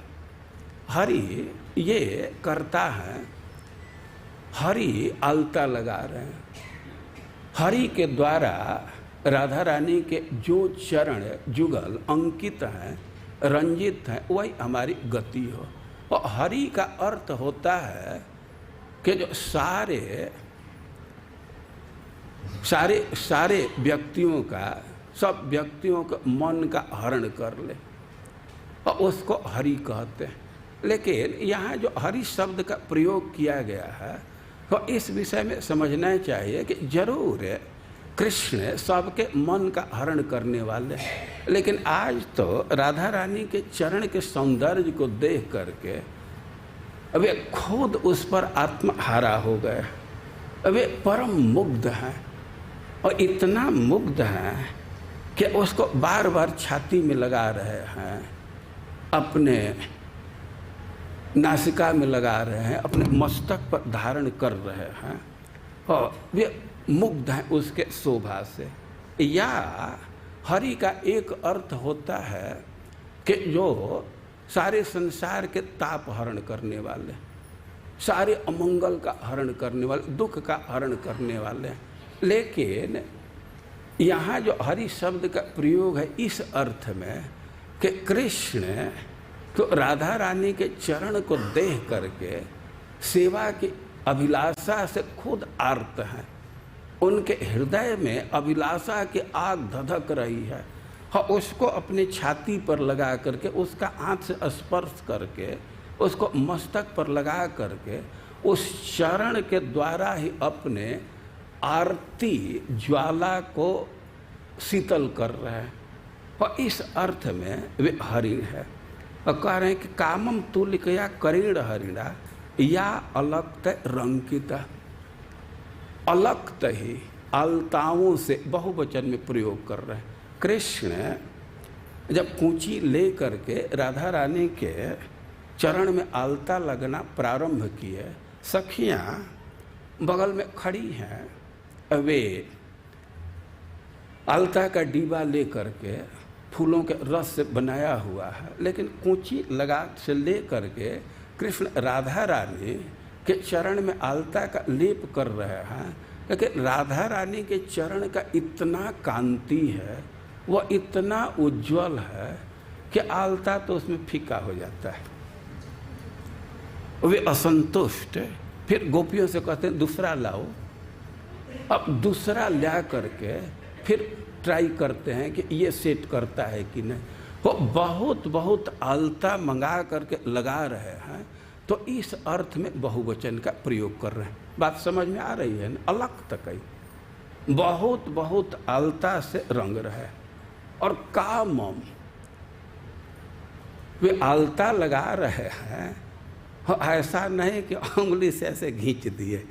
हरि ये करता है, हरि आलता लगा रहे हैं। हरि के द्वारा राधा रानी के जो चरण जुगल अंकित हैं, रंजित हैं, वही हमारी गति हो। और हरि का अर्थ होता है कि जो सारे व्यक्तियों का, सब व्यक्तियों का मन का हरण कर ले, और उसको हरि कहते हैं। लेकिन यहाँ जो हरि शब्द का प्रयोग किया गया है तो इस विषय में समझना चाहिए कि जरूर कृष्ण सबके मन का हरण करने वाले, लेकिन आज तो राधा रानी के चरण के सौंदर्य को देख करके वे खुद उस पर आत्महारा हो गए। वे परम मुग्ध हैं, और इतना मुग्ध हैं कि उसको बार बार छाती में लगा रहे हैं, अपने नासिका में लगा रहे हैं, अपने मस्तक पर धारण कर रहे हैं, और वे मुग्ध हैं उसके शोभा से। या हरि का एक अर्थ होता है कि जो सारे संसार के ताप हरण करने वाले, सारे अमंगल का हरण करने वाले, दुख का हरण करने वाले। लेकिन यहाँ जो हरि शब्द का प्रयोग है इस अर्थ में कि कृष्ण तो राधा रानी के चरण को देख करके सेवा की अभिलाषा से खुद आर्त हैं। उनके हृदय में अभिलाषा की आग धधक रही है, और उसको अपनी छाती पर लगा करके, उसका हाथ से स्पर्श करके, उसको मस्तक पर लगा करके उस चरण के द्वारा ही अपने आरती ज्वाला को शीतल कर रहे हैं। और इस अर्थ में वे हरि है। और कह रहे हैं कि कामम तुलिकया करीण हरिणा या अलक्त रंकिता। अलक्त ही अलताओं से बहुवचन में प्रयोग कर रहे हैं। कृष्ण जब कूंची ले करके राधा रानी के चरण में आलता लगना प्रारंभ किए, सखियां बगल में खड़ी हैं, वे आलता का डिब्बा ले करके फूलों के रस से बनाया हुआ है, लेकिन कूंची लगा से ले करके कृष्ण राधा रानी के चरण में आलता का लेप कर रहे हैं। क्योंकि राधा रानी के चरण का इतना कांति है, वह इतना उज्जवल है कि आलता तो उसमें फीका हो जाता है। वे असंतुष्ट, फिर गोपियों से कहते हैं दूसरा लाओ। अब दूसरा ला करके फिर ट्राई करते हैं कि ये सेट करता है कि नहीं। वो बहुत बहुत आलता मंगा करके लगा रहे हैं, तो इस अर्थ में बहुवचन का प्रयोग कर रहे हैं। बात समझ में आ रही है ना? अलग तक ही बहुत बहुत आलता से रंग रहे। और कामम, वे आलता लगा रहे हैं, ऐसा नहीं कि उंगली से ऐसे खींच दिए।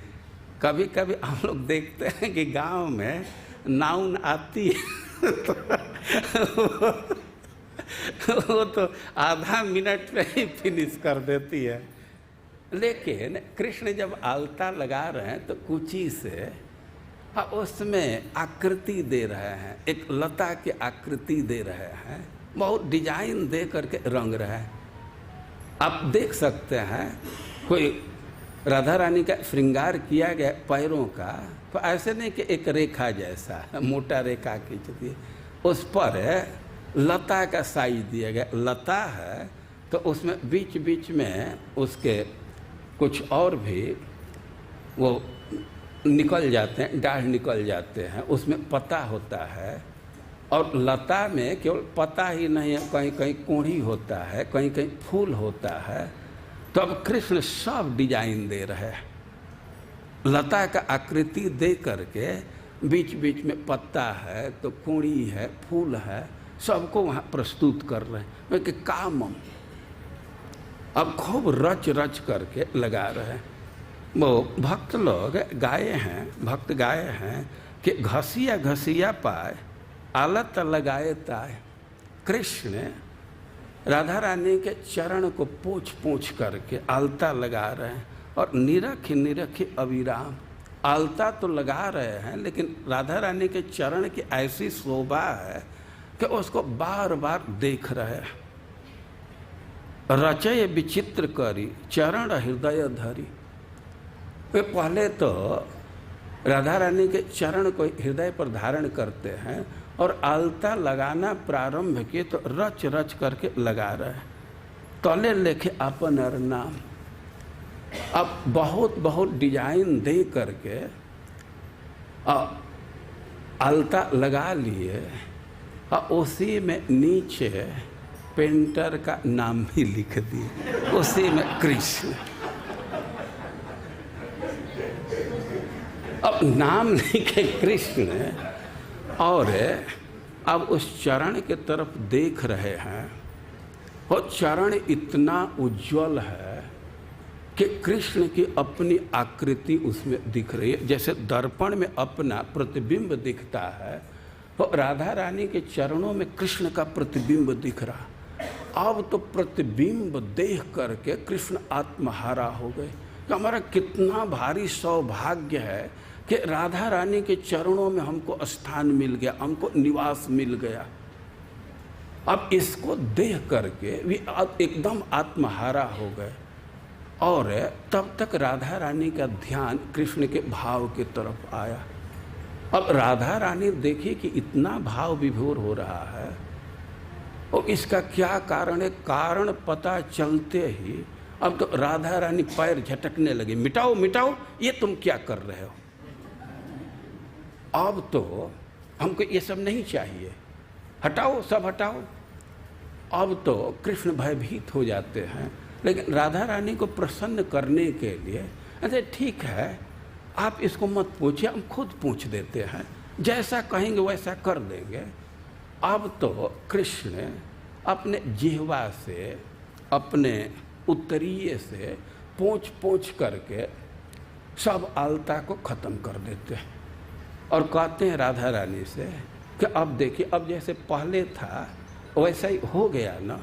कभी कभी हम लोग देखते हैं कि गांव में नाउन आती है वो तो आधा मिनट में ही फिनिश कर देती है। लेकिन कृष्ण जब आलता लगा रहे हैं तो कुची से हाँ, उसमें आकृति दे रहे हैं, एक लता की आकृति दे रहे हैं, बहुत डिजाइन दे करके रंग रहे हैं। आप देख सकते हैं कोई राधा रानी का श्रृंगार किया गया पैरों का, तो ऐसे नहीं कि एक रेखा जैसा मोटा रेखा खींचती है, उस पर लता का साइज दिया गया। लता है तो उसमें बीच बीच में उसके कुछ और भी वो निकल जाते हैं, डाढ़ निकल जाते हैं, उसमें पत्ता होता है। और लता में केवल पत्ता ही नहीं है, कहीं कहीं कोढ़ी होता है, कहीं कहीं फूल होता है। तो अब कृष्ण सब डिजाइन दे रहे हैं, लता का आकृति दे करके बीच बीच में पत्ता है तो कोढ़ी है, फूल है, सबको वहाँ प्रस्तुत कर रहे हैं कि कामम अब खूब रच रच करके लगा रहे हैं। वो भक्त लोग गाए हैं, भक्त गाए हैं कि घसिया घसिया पाए आलत लगाए ताए। कृष्ण राधा रानी के चरण को पोंछ पोंछ करके आलता लगा रहे हैं और निरख निरख अविराम। आलता तो लगा रहे हैं, लेकिन राधा रानी के चरण की ऐसी शोभा है कि उसको बार बार देख रहे हैं। रचय विचित्र करी चरण हृदय धरी। वे पहले तो राधा रानी के चरण को हृदय पर धारण करते हैं और आलता लगाना प्रारंभ किए तो रच रच करके लगा रहे हैं। तले लेखे अपन अर नाम। अब बहुत बहुत डिजाइन दे करके आलता लगा लिए और उसी में नीचे पेंटर का नाम भी लिख दिए, उसी में कृष्ण। अब नाम लिखे कृष्ण और अब उस चरण के तरफ देख रहे हैं और चरण इतना उज्जवल है कि कृष्ण की अपनी आकृति उसमें दिख रही है। जैसे दर्पण में अपना प्रतिबिंब दिखता है तो राधा रानी के चरणों में कृष्ण का प्रतिबिंब दिख रहा। अब तो प्रतिबिंब देख करके कृष्ण आत्महारा हो गए कि हमारा कितना भारी सौभाग्य है कि राधा रानी के चरणों में हमको स्थान मिल गया, हमको निवास मिल गया। अब इसको देख करके वे एकदम आत्महारा हो गए और तब तक राधा रानी का ध्यान कृष्ण के भाव की तरफ आया। अब राधा रानी देखी कि इतना भाव विभोर हो रहा है और इसका क्या कारण है। कारण पता चलते ही अब तो राधा रानी पैर झटकने लगी, मिटाओ मिटाओ, ये तुम क्या कर रहे हो। अब तो हमको ये सब नहीं चाहिए, हटाओ, सब हटाओ। अब तो कृष्ण भयभीत हो जाते हैं, लेकिन राधा रानी को प्रसन्न करने के लिए अरे ठीक है, आप इसको मत पूछिए, हम खुद पूछ देते हैं, जैसा कहेंगे वैसा कर देंगे। अब तो कृष्ण अपने जिह्वा से, अपने उत्तरीय से पोंछ पोंछ करके सब आलता को ख़त्म कर देते हैं और कहते हैं राधा रानी से कि अब देखिए, अब जैसे पहले था वैसा ही हो गया ना।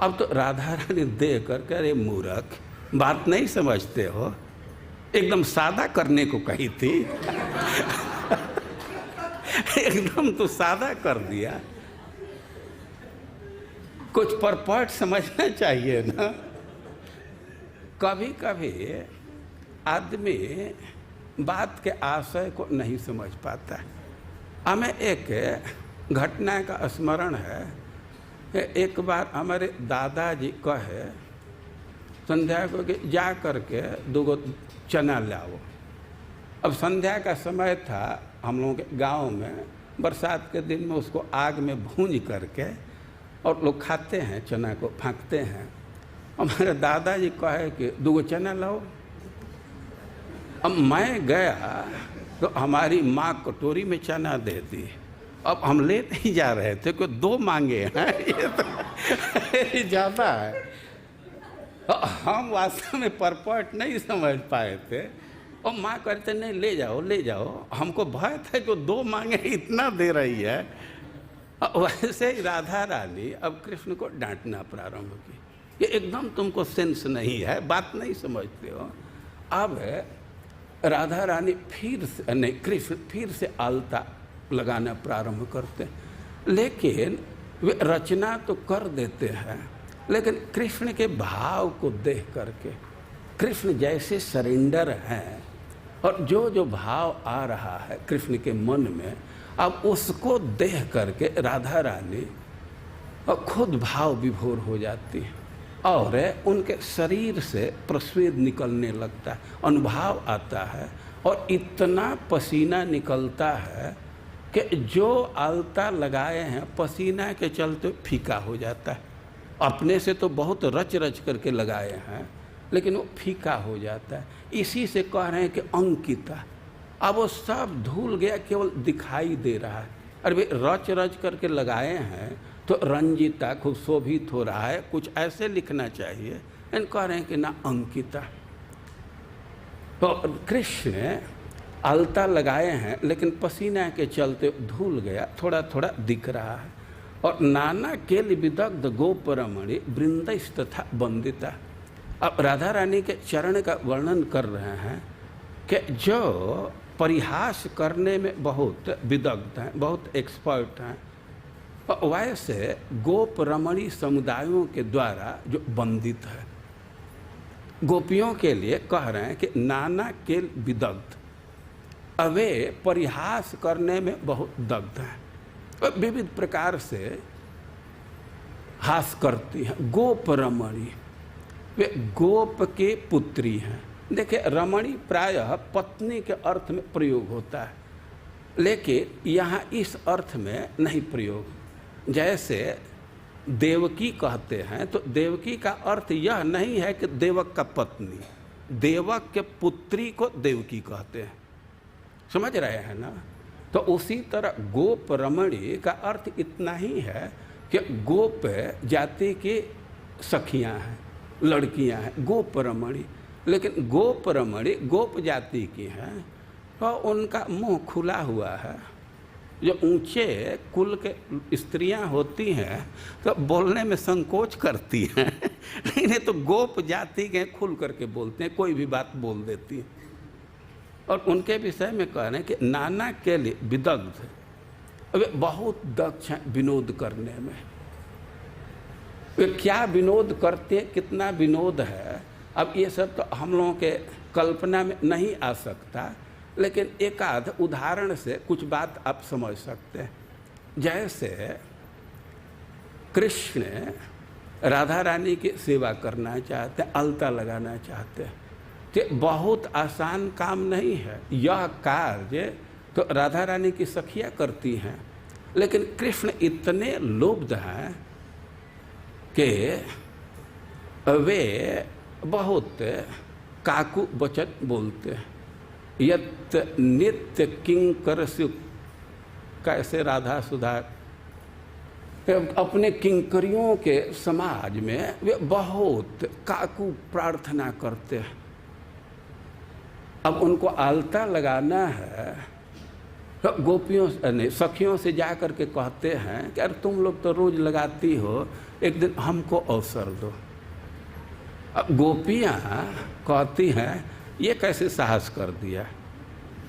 अब तो राधा रानी देख कर अरे मूर्ख, बात नहीं समझते हो, एकदम सादा करने को कही थी एकदम तो सादा कर दिया, कुछ परपट समझना चाहिए ना। कभी कभी आदमी बात के आशय को नहीं समझ पाता। हमें एक घटना का स्मरण है कि एक बार हमारे दादाजी कहे संध्या को कि जा करके 2 चना लाओ। अब संध्या का समय था, हम लोगों के गांव में बरसात के दिन में उसको आग में भूंज करके और लोग खाते हैं, चना को फेंकते हैं। हमारे दादाजी कहे कि 2 चना लाओ। अब मैं गया तो हमारी माँ कटोरी में चना दे दी। अब हम ले नहीं जा रहे थे कि 2 मांगे हैं, ये तो ज़्यादा है। हम वास्तव में परपट नहीं समझ पाए थे और माँ कहते नहीं ले जाओ ले जाओ। हमको भय था कि 2 मांगे इतना दे रही है। वैसे ही राधा रानी अब कृष्ण को डांटना प्रारंभ की, ये एकदम तुमको सेंस नहीं है, बात नहीं समझते हो। अब राधा रानी फिर से नहीं, कृष्ण फिर से आलता लगाना प्रारंभ करते हैं, लेकिन वे रचना तो कर देते हैं, लेकिन कृष्ण के भाव को देख करके कृष्ण जैसे सरेंडर हैं और जो जो भाव आ रहा है कृष्ण के मन में, अब उसको देख करके राधा रानी खुद भाव विभोर हो जाती है और उनके शरीर से प्रस्वेद निकलने लगता है, अनुभव आता है और इतना पसीना निकलता है कि जो आलता लगाए हैं पसीना के चलते फीका हो जाता है। अपने से तो बहुत रच रच करके लगाए हैं, लेकिन वो फीका हो जाता है। इसी से कह रहे हैं कि अंकिता, अब वो सब धुल गया, केवल दिखाई दे रहा है। अरे भाई रच रच करके लगाए हैं तो रंजिता, खूब शोभित हो रहा है, कुछ ऐसे लिखना चाहिए। इन कह रहे हैं कि ना अंकिता। तो कृष्ण आलता लगाए हैं लेकिन पसीना के चलते धुल गया, थोड़ा थोड़ा दिख रहा है। और नाना केल विदग्ध गोपरमणि वृंदस तथा वंदिता। अब राधा रानी के चरण का वर्णन कर रहे हैं कि जो परिहास करने में बहुत विदग्ध हैं, बहुत एक्सपर्ट हैं, वैसे गोप रमणी समुदायों के द्वारा जो वंदित है, गोपियों के लिए कह रहे हैं कि नाना केल विदग्ध, वे परिहास करने में बहुत दग्ध हैं, विविध प्रकार से हास करती हैं। गोप रमणी, वे गोप के पुत्री हैं। देखिए रमणी प्रायः पत्नी के अर्थ में प्रयोग होता है, लेकिन यहाँ इस अर्थ में नहीं प्रयोग। जैसे देवकी कहते हैं तो देवकी का अर्थ यह नहीं है कि देवक का पत्नी, देवक के पुत्री को देवकी कहते हैं, समझ रहे हैं ना। तो उसी तरह गोप रमणी का अर्थ इतना ही है कि गोप जाति की सखियां हैं, लड़कियां हैं, गोप रमणी। लेकिन गोप रमणी गोप जाति की हैं तो उनका मुंह खुला हुआ है। जो ऊंचे कुल के स्त्रियां होती हैं तो बोलने में संकोच करती हैं, लेकिन तो गोप जाति के खुल करके बोलते हैं, कोई भी बात बोल देती हैं। और उनके विषय में कह रहे हैं कि नाना के लिए विदग्ध, वे बहुत दक्ष हैं विनोद करने में। वे क्या विनोद करते हैं, कितना विनोद है, अब ये सब तो हम लोगों के कल्पना में नहीं आ सकता, लेकिन एक आध उदाहरण से कुछ बात आप समझ सकते हैं। जैसे कृष्ण राधा रानी की सेवा करना चाहते हैं, अलता लगाना चाहते हैं, तो बहुत आसान काम नहीं है। यह कार्य तो राधा रानी की सखियाँ करती हैं, लेकिन कृष्ण इतने लुब्ध हैं कि वे बहुत काकू वचन बोलते हैं। यत नित्य किंकर सु, कैसे राधा सुधा अपने किंकरियों के समाज में वे बहुत काकू प्रार्थना करते हैं। अब उनको आलता लगाना है तो गोपियों ने सखियों से जा कर के कहते हैं कि अरे तुम लोग तो रोज लगाती हो, एक दिन हमको अवसर दो। अब गोपियाँ कहती हैं ये कैसे साहस कर दिया,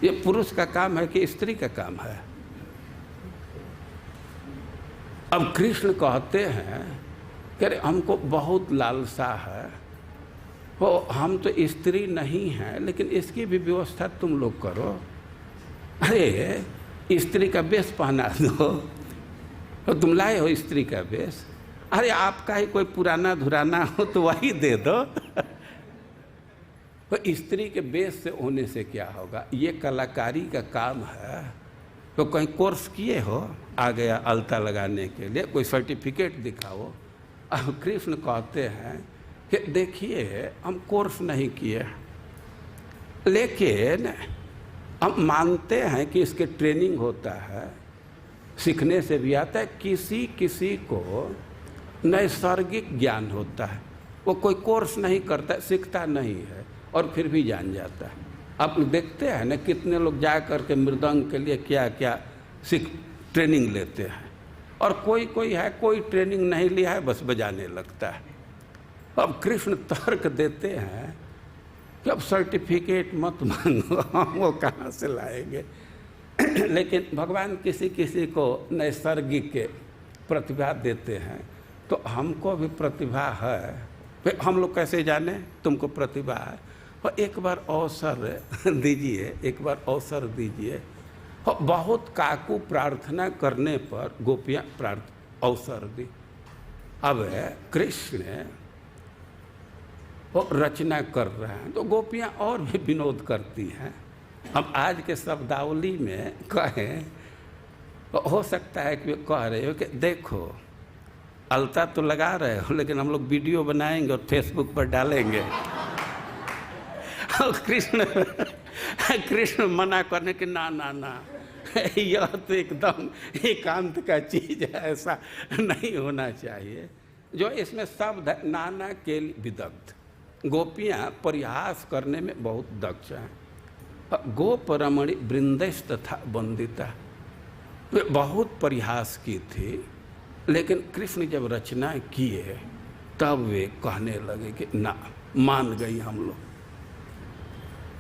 ये पुरुष का काम है कि स्त्री का काम है। अब कृष्ण कहते हैं कि अरे हमको बहुत लालसा है, हो हम तो स्त्री नहीं हैं, लेकिन इसकी भी व्यवस्था तुम लोग करो। अरे स्त्री का वेश पहना दो, तो तुम लाए हो स्त्री का वेश, अरे आपका ही कोई पुराना धुराना हो तो वही दे दो। तो स्त्री के वेश से होने से क्या होगा, ये कलाकारी का काम है। तो कहीं कोर्स किए हो आ गया अलता लगाने के लिए, कोई सर्टिफिकेट दिखाओ। अब कृष्ण कहते हैं कि देखिए हम कोर्स नहीं किए, लेकिन हम मानते हैं कि इसके ट्रेनिंग होता है, सीखने से भी आता है। किसी किसी को नैसर्गिक ज्ञान होता है, वो कोई कोर्स नहीं करता, सीखता नहीं है और फिर भी जान जाता है। आप देखते हैं ना कितने लोग जा कर के मृदंग के लिए क्या क्या ट्रेनिंग लेते हैं, और कोई कोई है कोई ट्रेनिंग नहीं लिया है, बस बजाने लगता है। अब कृष्ण तर्क देते हैं कि अब सर्टिफिकेट मत मांगो, हम वो कहाँ से लाएंगे। लेकिन भगवान किसी किसी को नैसर्गिक प्रतिभा देते हैं, तो हमको भी प्रतिभा है। फिर हम लोग कैसे जाने तुमको प्रतिभा है? और एक बार अवसर दीजिए, एक बार अवसर दीजिए। और बहुत काकू प्रार्थना करने पर गोपियाँ अवसर दी। अब कृष्ण वो रचना कर रहे हैं तो गोपियाँ और भी विनोद करती हैं। हम आज के शब्दावली में कहें तो हो सकता है कि वे कह रहे हो कि देखो अलता तो लगा रहे हो, लेकिन हम लोग वीडियो बनाएंगे और फेसबुक पर डालेंगे। और कृष्ण मना करने के ना ना ना, यह तो एकदम एकांत का चीज है, ऐसा नहीं होना चाहिए। जो इसमें शब्द है नाना के विदग्ध, गोपियाँ परिहास करने में बहुत दक्ष हैं। गोप रमणी वृंदेश तथा वंदिता, वे बहुत परिहास की थी, लेकिन कृष्ण जब रचना किए तब वे कहने लगे कि ना, मान गई हम लोग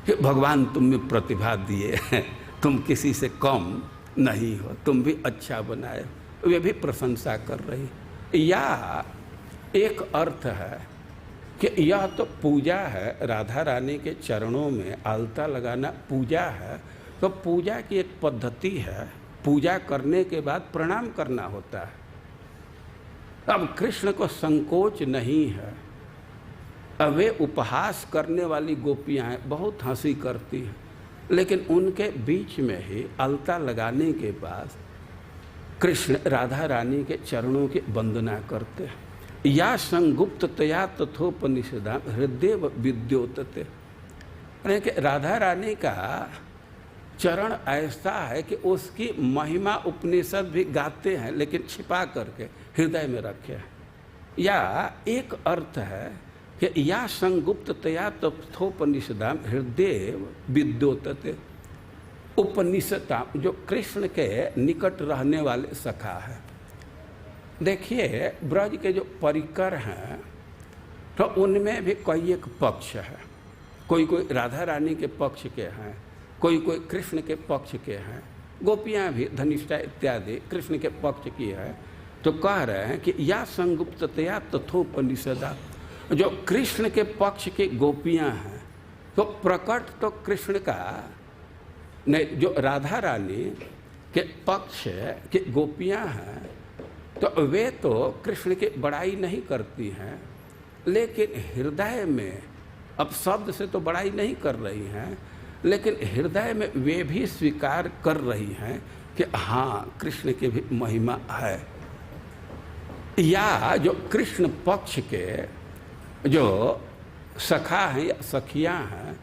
कि भगवान तुम में प्रतिभा दिए हैं, तुम किसी से कम नहीं हो, तुम भी अच्छा बनाए। वे भी प्रशंसा कर रही। या एक अर्थ है कि यह तो पूजा है, राधा रानी के चरणों में आलता लगाना पूजा है। तो पूजा की एक पद्धति है, पूजा करने के बाद प्रणाम करना होता है। अब कृष्ण को संकोच नहीं है। अब वे उपहास करने वाली गोपियाँ बहुत हंसी करती हैं, लेकिन उनके बीच में ही अलता लगाने के बाद कृष्ण राधा रानी के चरणों की वंदना करते हैं। या संगुप्ततया तथोपनिषदा हृदय विद्योतते, यानी कि राधा रानी का चरण ऐसा है कि उसकी महिमा उपनिषद भी गाते हैं, लेकिन छिपा करके हृदय में रखे हैं। या एक अर्थ है कि या संगुप्ततया तथोपनिषदा हृदय विद्योतते, उपनिषदा जो कृष्ण के निकट रहने वाले सखा है। देखिए ब्रज के जो परिकर हैं तो उनमें भी कोई एक पक्ष है, कोई कोई राधा रानी के पक्ष के हैं, कोई कोई कृष्ण के पक्ष के हैं। गोपियाँ भी धनिष्ठा इत्यादि कृष्ण के पक्ष की है। तो कह रहे हैं कि या संगुप्ततया तथोपनिषदा, जो कृष्ण के पक्ष की गोपियाँ हैं तो प्रकट तो कृष्ण का नहीं, जो राधा रानी के पक्ष की गोपियाँ हैं तो वे तो कृष्ण की बड़ाई नहीं करती हैं, लेकिन हृदय में, अब शब्द से तो बड़ाई नहीं कर रही हैं, लेकिन हृदय में वे भी स्वीकार कर रही हैं कि हाँ कृष्ण की भी महिमा है। या जो कृष्ण पक्ष के जो सखा हैं या सखियाँ हैं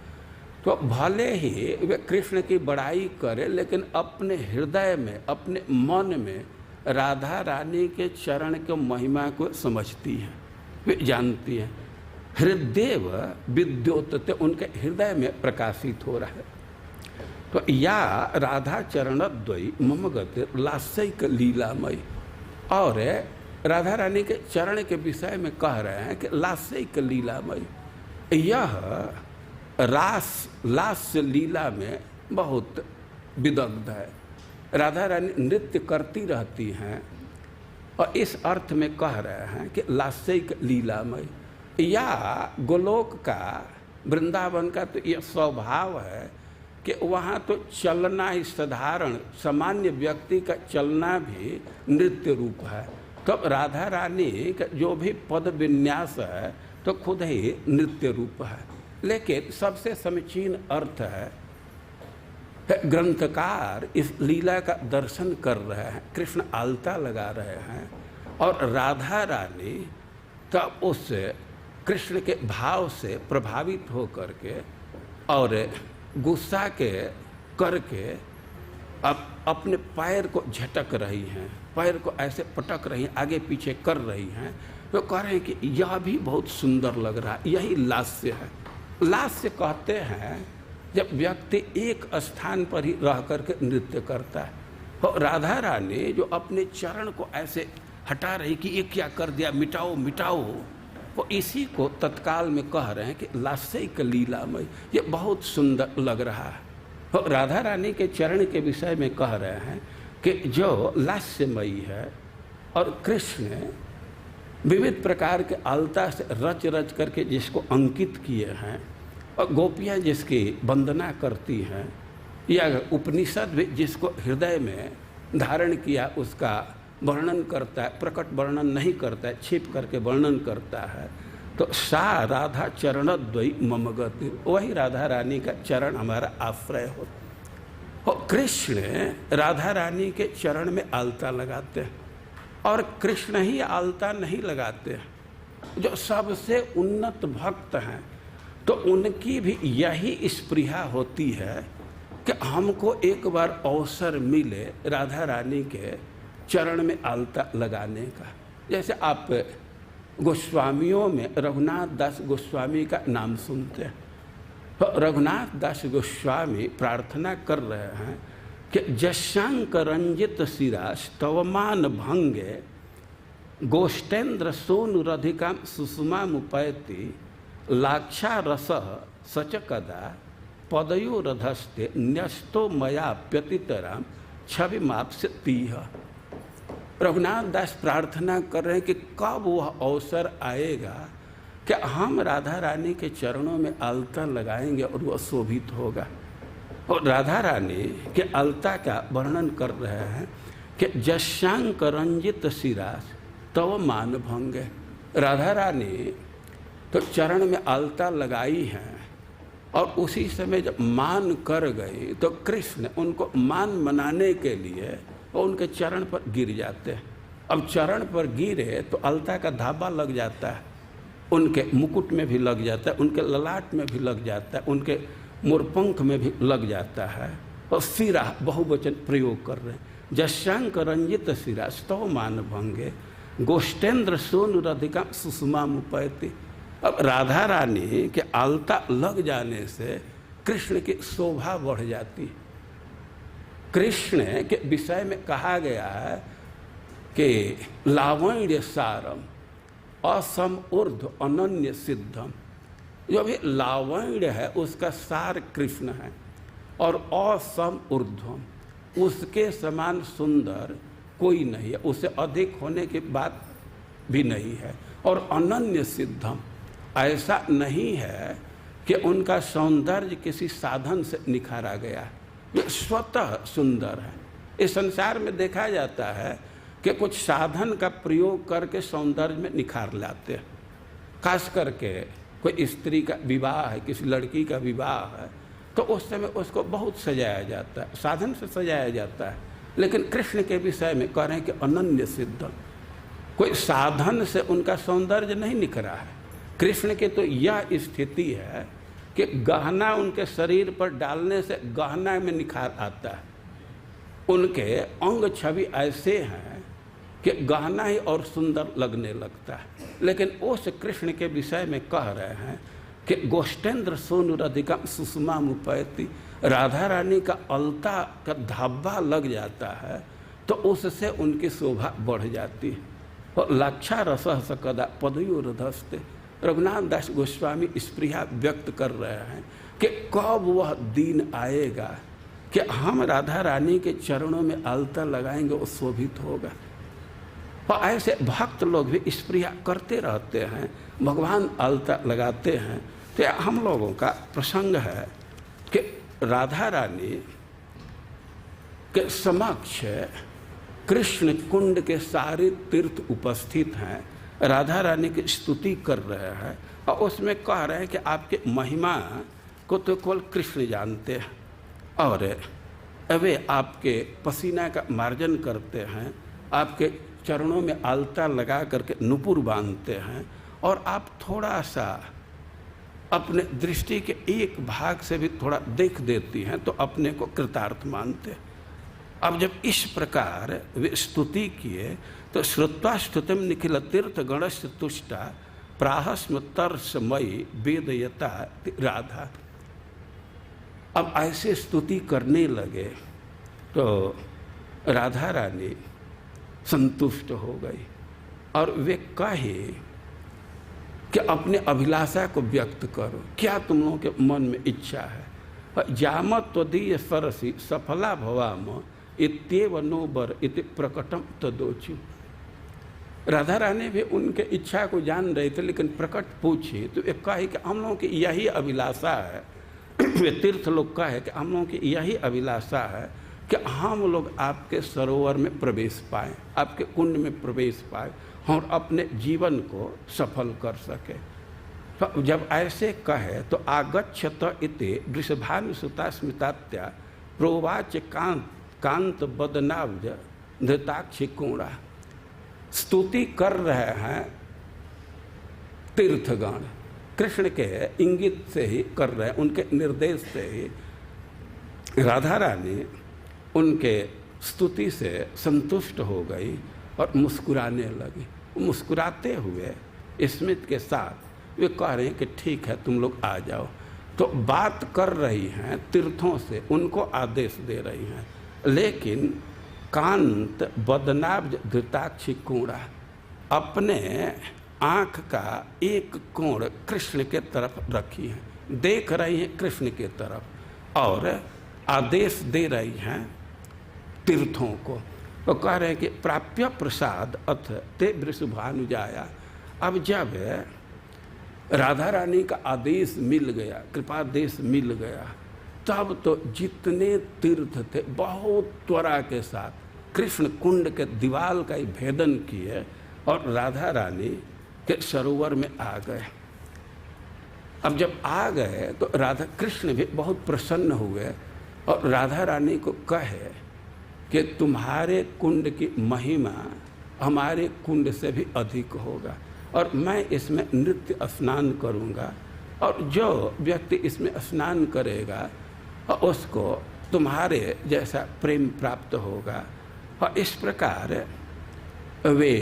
तो भले ही वे कृष्ण की बड़ाई करें, लेकिन अपने हृदय में, अपने मन में राधा रानी के चरण के महिमा को समझती हैं, वे जानती हैं। हृदय विद्योतते, उनके हृदय में प्रकाशित हो रहा है। तो या राधा चरणद्वयी मम गति लास्यक लीलामयी, और राधा रानी के चरण के विषय में कह रहे हैं कि लास्यक लीलामयी, यह लास्य लीला में बहुत विदग्ध है। राधा रानी नृत्य करती रहती हैं और इस अर्थ में कह रहे हैं कि लास्यक लीलामय। या गोलोक का, वृंदावन का तो यह स्वभाव है कि वहाँ तो चलना ही साधारण सामान्य व्यक्ति का चलना भी नृत्य रूप है। तो राधा रानी का जो भी पद विन्यास है तो खुद ही नृत्य रूप है। लेकिन सबसे समीचीन अर्थ है, ग्रंथकार इस लीला का दर्शन कर रहे हैं, कृष्ण आलता लगा रहे हैं और राधा रानी तब उस कृष्ण के भाव से प्रभावित हो करके और गुस्सा के करके अब अपने पैर को झटक रही हैं, पैर को ऐसे पटक रही हैं, आगे पीछे कर रही हैं। तो कह रहे हैं कि यह भी बहुत सुंदर लग रहा है, यही लास्य है। लास्य कहते हैं जब व्यक्ति एक स्थान पर ही रह करके नृत्य करता है। तो राधा रानी जो अपने चरण को ऐसे हटा रही कि ये क्या कर दिया, मिटाओ मिटाओ, वो इसी को तत्काल में कह रहे हैं कि लास्यिक लीलामय, ये बहुत सुंदर लग रहा है। वो राधा रानी के चरण के विषय में कह रहे हैं कि जो लास्यमयी है और कृष्ण विविध प्रकार के अलता से रच रच करके जिसको अंकित किए हैं और गोपियाँ जिसकी वंदना करती हैं, या उपनिषद भी जिसको हृदय में धारण किया उसका वर्णन करता है, प्रकट वर्णन नहीं करता है, छिप करके वर्णन करता है, तो सा राधा चरणद्वयी मम गति, वही राधा रानी का चरण हमारा आश्रय हो। कृष्ण राधा रानी के चरण में आलता लगाते हैं, और कृष्ण ही आलता नहीं लगाते हैं। जो सबसे उन्नत भक्त हैं तो उनकी भी यही स्पृहा होती है कि हमको एक बार अवसर मिले राधा रानी के चरण में आलता लगाने का। जैसे आप गोस्वामियों में रघुनाथ दास गोस्वामी का नाम सुनते हैं, तो रघुनाथ दास गोस्वामी प्रार्थना कर रहे हैं कि जशांक रंजित शिरास तवमान भंगे गोष्ठेन्द्र सोनु रधिकाम सुषमा मुपैति लाक्षा रस सच कदा पदयो रधस्ते न्यस्तो मया प्यतितराम छवि माप से तीह। रघुनाथ दास प्रार्थना कर रहे हैं कि कब वह अवसर आएगा कि हम राधा रानी के चरणों में आलता लगाएंगे और वह शोभित होगा। और राधा रानी के अलता का वर्णन कर रहे हैं कि जशांक रंजित शिरास तव मान भंगे। राधा रानी तो चरण में अलता लगाई है और उसी समय जब मान कर गई तो कृष्ण उनको मान मनाने के लिए वो उनके चरण पर गिर जाते हैं। अब चरण पर गिरे तो अलता का धाबा लग जाता है, उनके मुकुट में भी लग जाता है, उनके ललाट में भी लग जाता है, उनके मोरपंख में भी लग जाता है। और शिरा बहुवचन प्रयोग कर रहे हैं। जशांक रंजित शिरा स्तव मान भंगे गोष्ठेन्द्र सोनु रधिका सुषमा मुपैति। अब राधा रानी के आलता लग जाने से कृष्ण की शोभा बढ़ जाती। कृष्ण के विषय में कहा गया है कि लावण्य सारम असम ऊर्ध्व अनन्य सिद्धम। जो भी लावण्य है उसका सार कृष्ण है, और असम ऊर्ध्वम, उसके समान सुंदर कोई नहीं है, उससे अधिक होने की बात भी नहीं है। और अनन्य सिद्धम, ऐसा नहीं है कि उनका सौंदर्य किसी साधन से निखारा गया, ये स्वतः सुंदर है। इस संसार में देखा जाता है कि कुछ साधन का प्रयोग करके सौंदर्य में निखार लाते हैं। खास करके कोई स्त्री का विवाह है, किसी लड़की का विवाह है, तो उस समय उसको बहुत सजाया जाता है, साधन से सजाया जाता है। लेकिन कृष्ण के विषय में कह रहे हैं कि अनन्य सिद्ध, कोई साधन से उनका सौंदर्य नहीं निखरा है। कृष्ण की तो यह स्थिति है कि गहना उनके शरीर पर डालने से गहना में निखार आता है। उनके अंग छवि ऐसे हैं कि गहना ही और सुंदर लगने लगता है। लेकिन उस कृष्ण के विषय में कह रहे हैं कि गोष्ठेन्द्र सोनु रधिका सुषमा मुपैति। राधा रानी का अलता का धाबा लग जाता है तो उससे उनकी शोभा बढ़ जाती है। और लाक्षा रस सकदा पदयो रधस्ते। रघुनाथ दास गोस्वामी स्पृहा व्यक्त कर रहे हैं कि कब वह दिन आएगा कि हम राधा रानी के चरणों में आलता लगाएंगे, वो शोभित होगा। और ऐसे भक्त लोग भी स्पृहा करते रहते हैं, भगवान आलता लगाते हैं। तो हम लोगों का प्रसंग है कि राधा रानी के समक्ष कृष्ण कुंड के सारे तीर्थ उपस्थित हैं, राधा रानी की स्तुति कर रहे हैं और उसमें कह रहे हैं कि आपके महिमा को तो केवल कृष्ण जानते हैं, और वे आपके पसीना का मार्जन करते हैं, आपके चरणों में आलता लगा करके नुपुर बांधते हैं, और आप थोड़ा सा अपने दृष्टि के एक भाग से भी थोड़ा देख देती हैं तो अपने को कृतार्थ मानते हैं। अब जब इस प्रकार वे स्तुति किए तो श्रुत्वा स्तुतिम निखिल तीर्थ गणस्य तुष्टा प्राहस्म तरसमयी वेदयता राधा। अब ऐसे स्तुति करने लगे तो राधा रानी संतुष्ट हो गई और वे कहे कि अपने अभिलाषा को व्यक्त करो, क्या तुम लोगों के मन में इच्छा है। जामत त्वदीय सरसी सफला भवाम इत्येव नो बर इति प्रकटम तदोचु। राधा रानी भी उनके इच्छा को जान रहे थे, लेकिन प्रकट पूछी तो एक कहे कि हम लोगों की यही अभिलाषा है, वे तीर्थ लोग का है कि हम लोगों की यही अभिलाषा है कि हम लोग आपके सरोवर में प्रवेश पाएँ, आपके कुंड में प्रवेश पाएँ और अपने जीवन को सफल कर सके। तो जब ऐसे कहे तो आगच्छत इति वृषभानुसुता स्मितात्या प्रोवाच कांत बदनाब्ज धृताक्षी कुंडा। स्तुति कर रहे हैं तीर्थगण, कृष्ण के इंगित से ही कर रहे हैं, उनके निर्देश से ही राधा रानी उनके स्तुति से संतुष्ट हो गई और मुस्कुराने लगी। मुस्कुराते हुए स्मित के साथ वे कह रहे हैं कि ठीक है तुम लोग आ जाओ। तो बात कर रही हैं तीर्थों से, उनको आदेश दे रही हैं, लेकिन कांत बदनाब्ज धृताक्षी कोड़ा, अपने आँख का एक कोण कृष्ण के तरफ रखी है, देख रही हैं कृष्ण के तरफ और आदेश दे रही हैं तीर्थों को। तो कह रहे हैं कि प्राप्य प्रसाद अथ ते वृषभानुजाया। अब जब राधा रानी का आदेश मिल गया, कृपादेश मिल गया, तब तो जितने तीर्थ थे बहुत त्वरा के साथ कृष्ण कुंड के दीवाल का ही भेदन किए और राधा रानी के सरोवर में आ गए। अब जब आ गए तो राधा कृष्ण भी बहुत प्रसन्न हुए और राधा रानी को कहे कि तुम्हारे कुंड की महिमा हमारे कुंड से भी अधिक होगा और मैं इसमें नित्य स्नान करूंगा और जो व्यक्ति इसमें स्नान करेगा उसको तुम्हारे जैसा प्रेम प्राप्त होगा। और इस प्रकार वे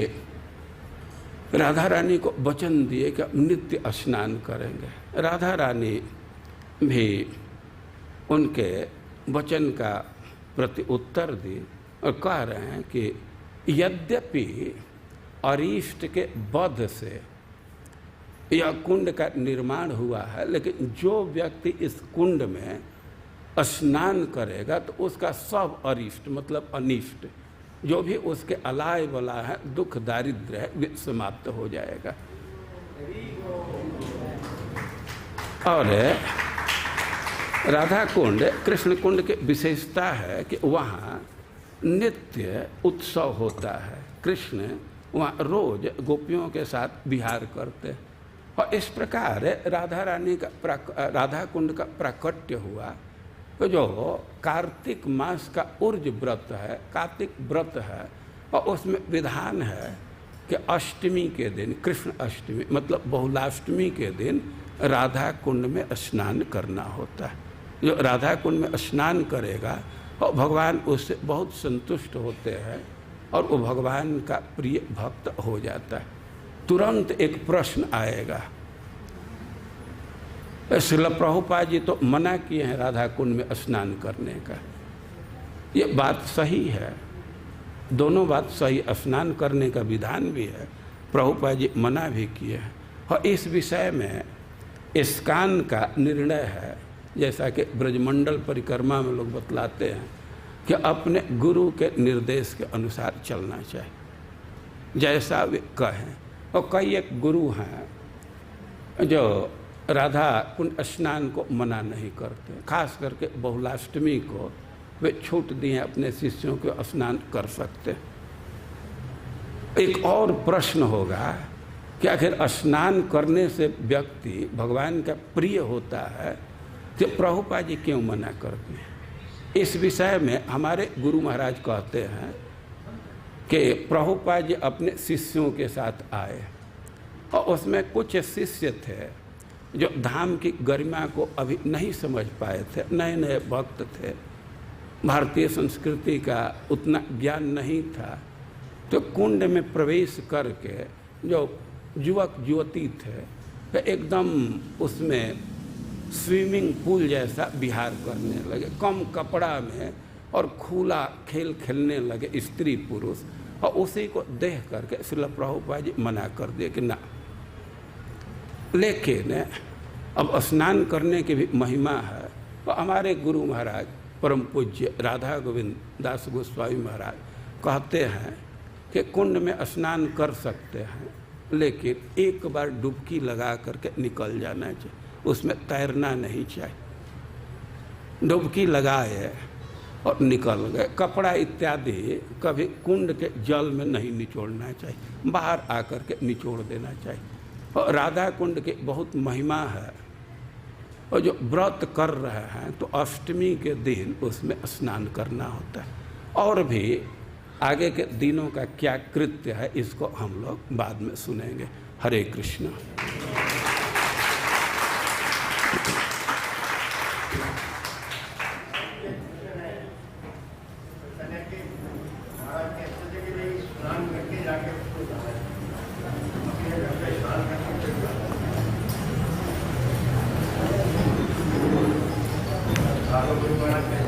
राधा रानी को वचन दिए कि नित्य स्नान करेंगे। राधा रानी भी उनके वचन का प्रति उत्तर दी और कह रहे हैं कि यद्यपि अरिष्ट के वध से यह कुंड का निर्माण हुआ है, लेकिन जो व्यक्ति इस कुंड में स्नान करेगा तो उसका सब अरिष्ट मतलब अनिष्ट जो भी उसके अलाय वाला है, दुख दारिद्र्य है, वे समाप्त हो जाएगा। और राधा कुंड कृष्ण कुंड की विशेषता है कि वहाँ नित्य उत्सव होता है। कृष्ण वहाँ रोज गोपियों के साथ विहार करते और इस प्रकार राधा रानी का राधा कुंड का प्राकट्य हुआ। तो जो कार्तिक मास का उर्ज व्रत है, कार्तिक व्रत है, और उसमें विधान है कि अष्टमी के दिन, कृष्ण अष्टमी मतलब बहुलाष्टमी के दिन राधा कुंड में स्नान करना होता है। जो राधा कुंड में स्नान करेगा और भगवान उससे बहुत संतुष्ट होते हैं और वो भगवान का प्रिय भक्त हो जाता है। तुरंत एक प्रश्न आएगा, श्रील प्रभुपाद जी तो मना किए हैं राधा कुंड में स्नान करने का। ये बात सही है, दोनों बात सही, स्नान करने का विधान भी है, प्रभुपाद जी मना भी किए हैं। और इस विषय में इस्कान का निर्णय है, जैसा कि ब्रजमंडल परिक्रमा में लोग बतलाते हैं कि अपने गुरु के निर्देश के अनुसार चलना चाहिए, जैसा वे कहें। और कई एक गुरु हैं जो राधा कुंड स्नान को मना नहीं करते, खास करके बहुलाष्टमी को वे छूट दिए अपने शिष्यों को स्नान कर सकते। एक और प्रश्न होगा कि आखिर स्नान करने से व्यक्ति भगवान का प्रिय होता है तो प्रभुपाद जी क्यों मना करते हैं? इस विषय में हमारे गुरु महाराज कहते हैं कि प्रभुपाद जी अपने शिष्यों के साथ आए और उसमें कुछ शिष्य थे जो धाम की गरिमा को अभी नहीं समझ पाए थे, नए नए भक्त थे, भारतीय संस्कृति का उतना ज्ञान नहीं था। तो कुंड में प्रवेश करके जो युवक युवती थे वे एकदम उसमें स्विमिंग पूल जैसा विहार करने लगे, कम कपड़ा में और खुला खेल खेलने लगे स्त्री पुरुष। और उसी को देख करके श्रील प्रभुपाद जी मना कर दिए कि ना, लेकिन अब स्नान करने की भी महिमा है। तो हमारे गुरु महाराज परम पूज्य राधा गोविंद दास गोस्वामी महाराज कहते हैं कि कुंड में स्नान कर सकते हैं, लेकिन एक बार डुबकी लगा करके निकल जाना चाहिए, उसमें तैरना नहीं चाहिए। डुबकी लगाए और निकल गए। कपड़ा इत्यादि कभी कुंड के जल में नहीं निचोड़ना चाहिए, बाहर आकर के निचोड़ देना चाहिए। और राधा कुंड की बहुत महिमा है। और जो व्रत कर रहे हैं तो अष्टमी के दिन उसमें स्नान करना होता है। और भी आगे के दिनों का क्या कृत्य है इसको हम लोग बाद में सुनेंगे। हरे कृष्ण। गुरु महाराज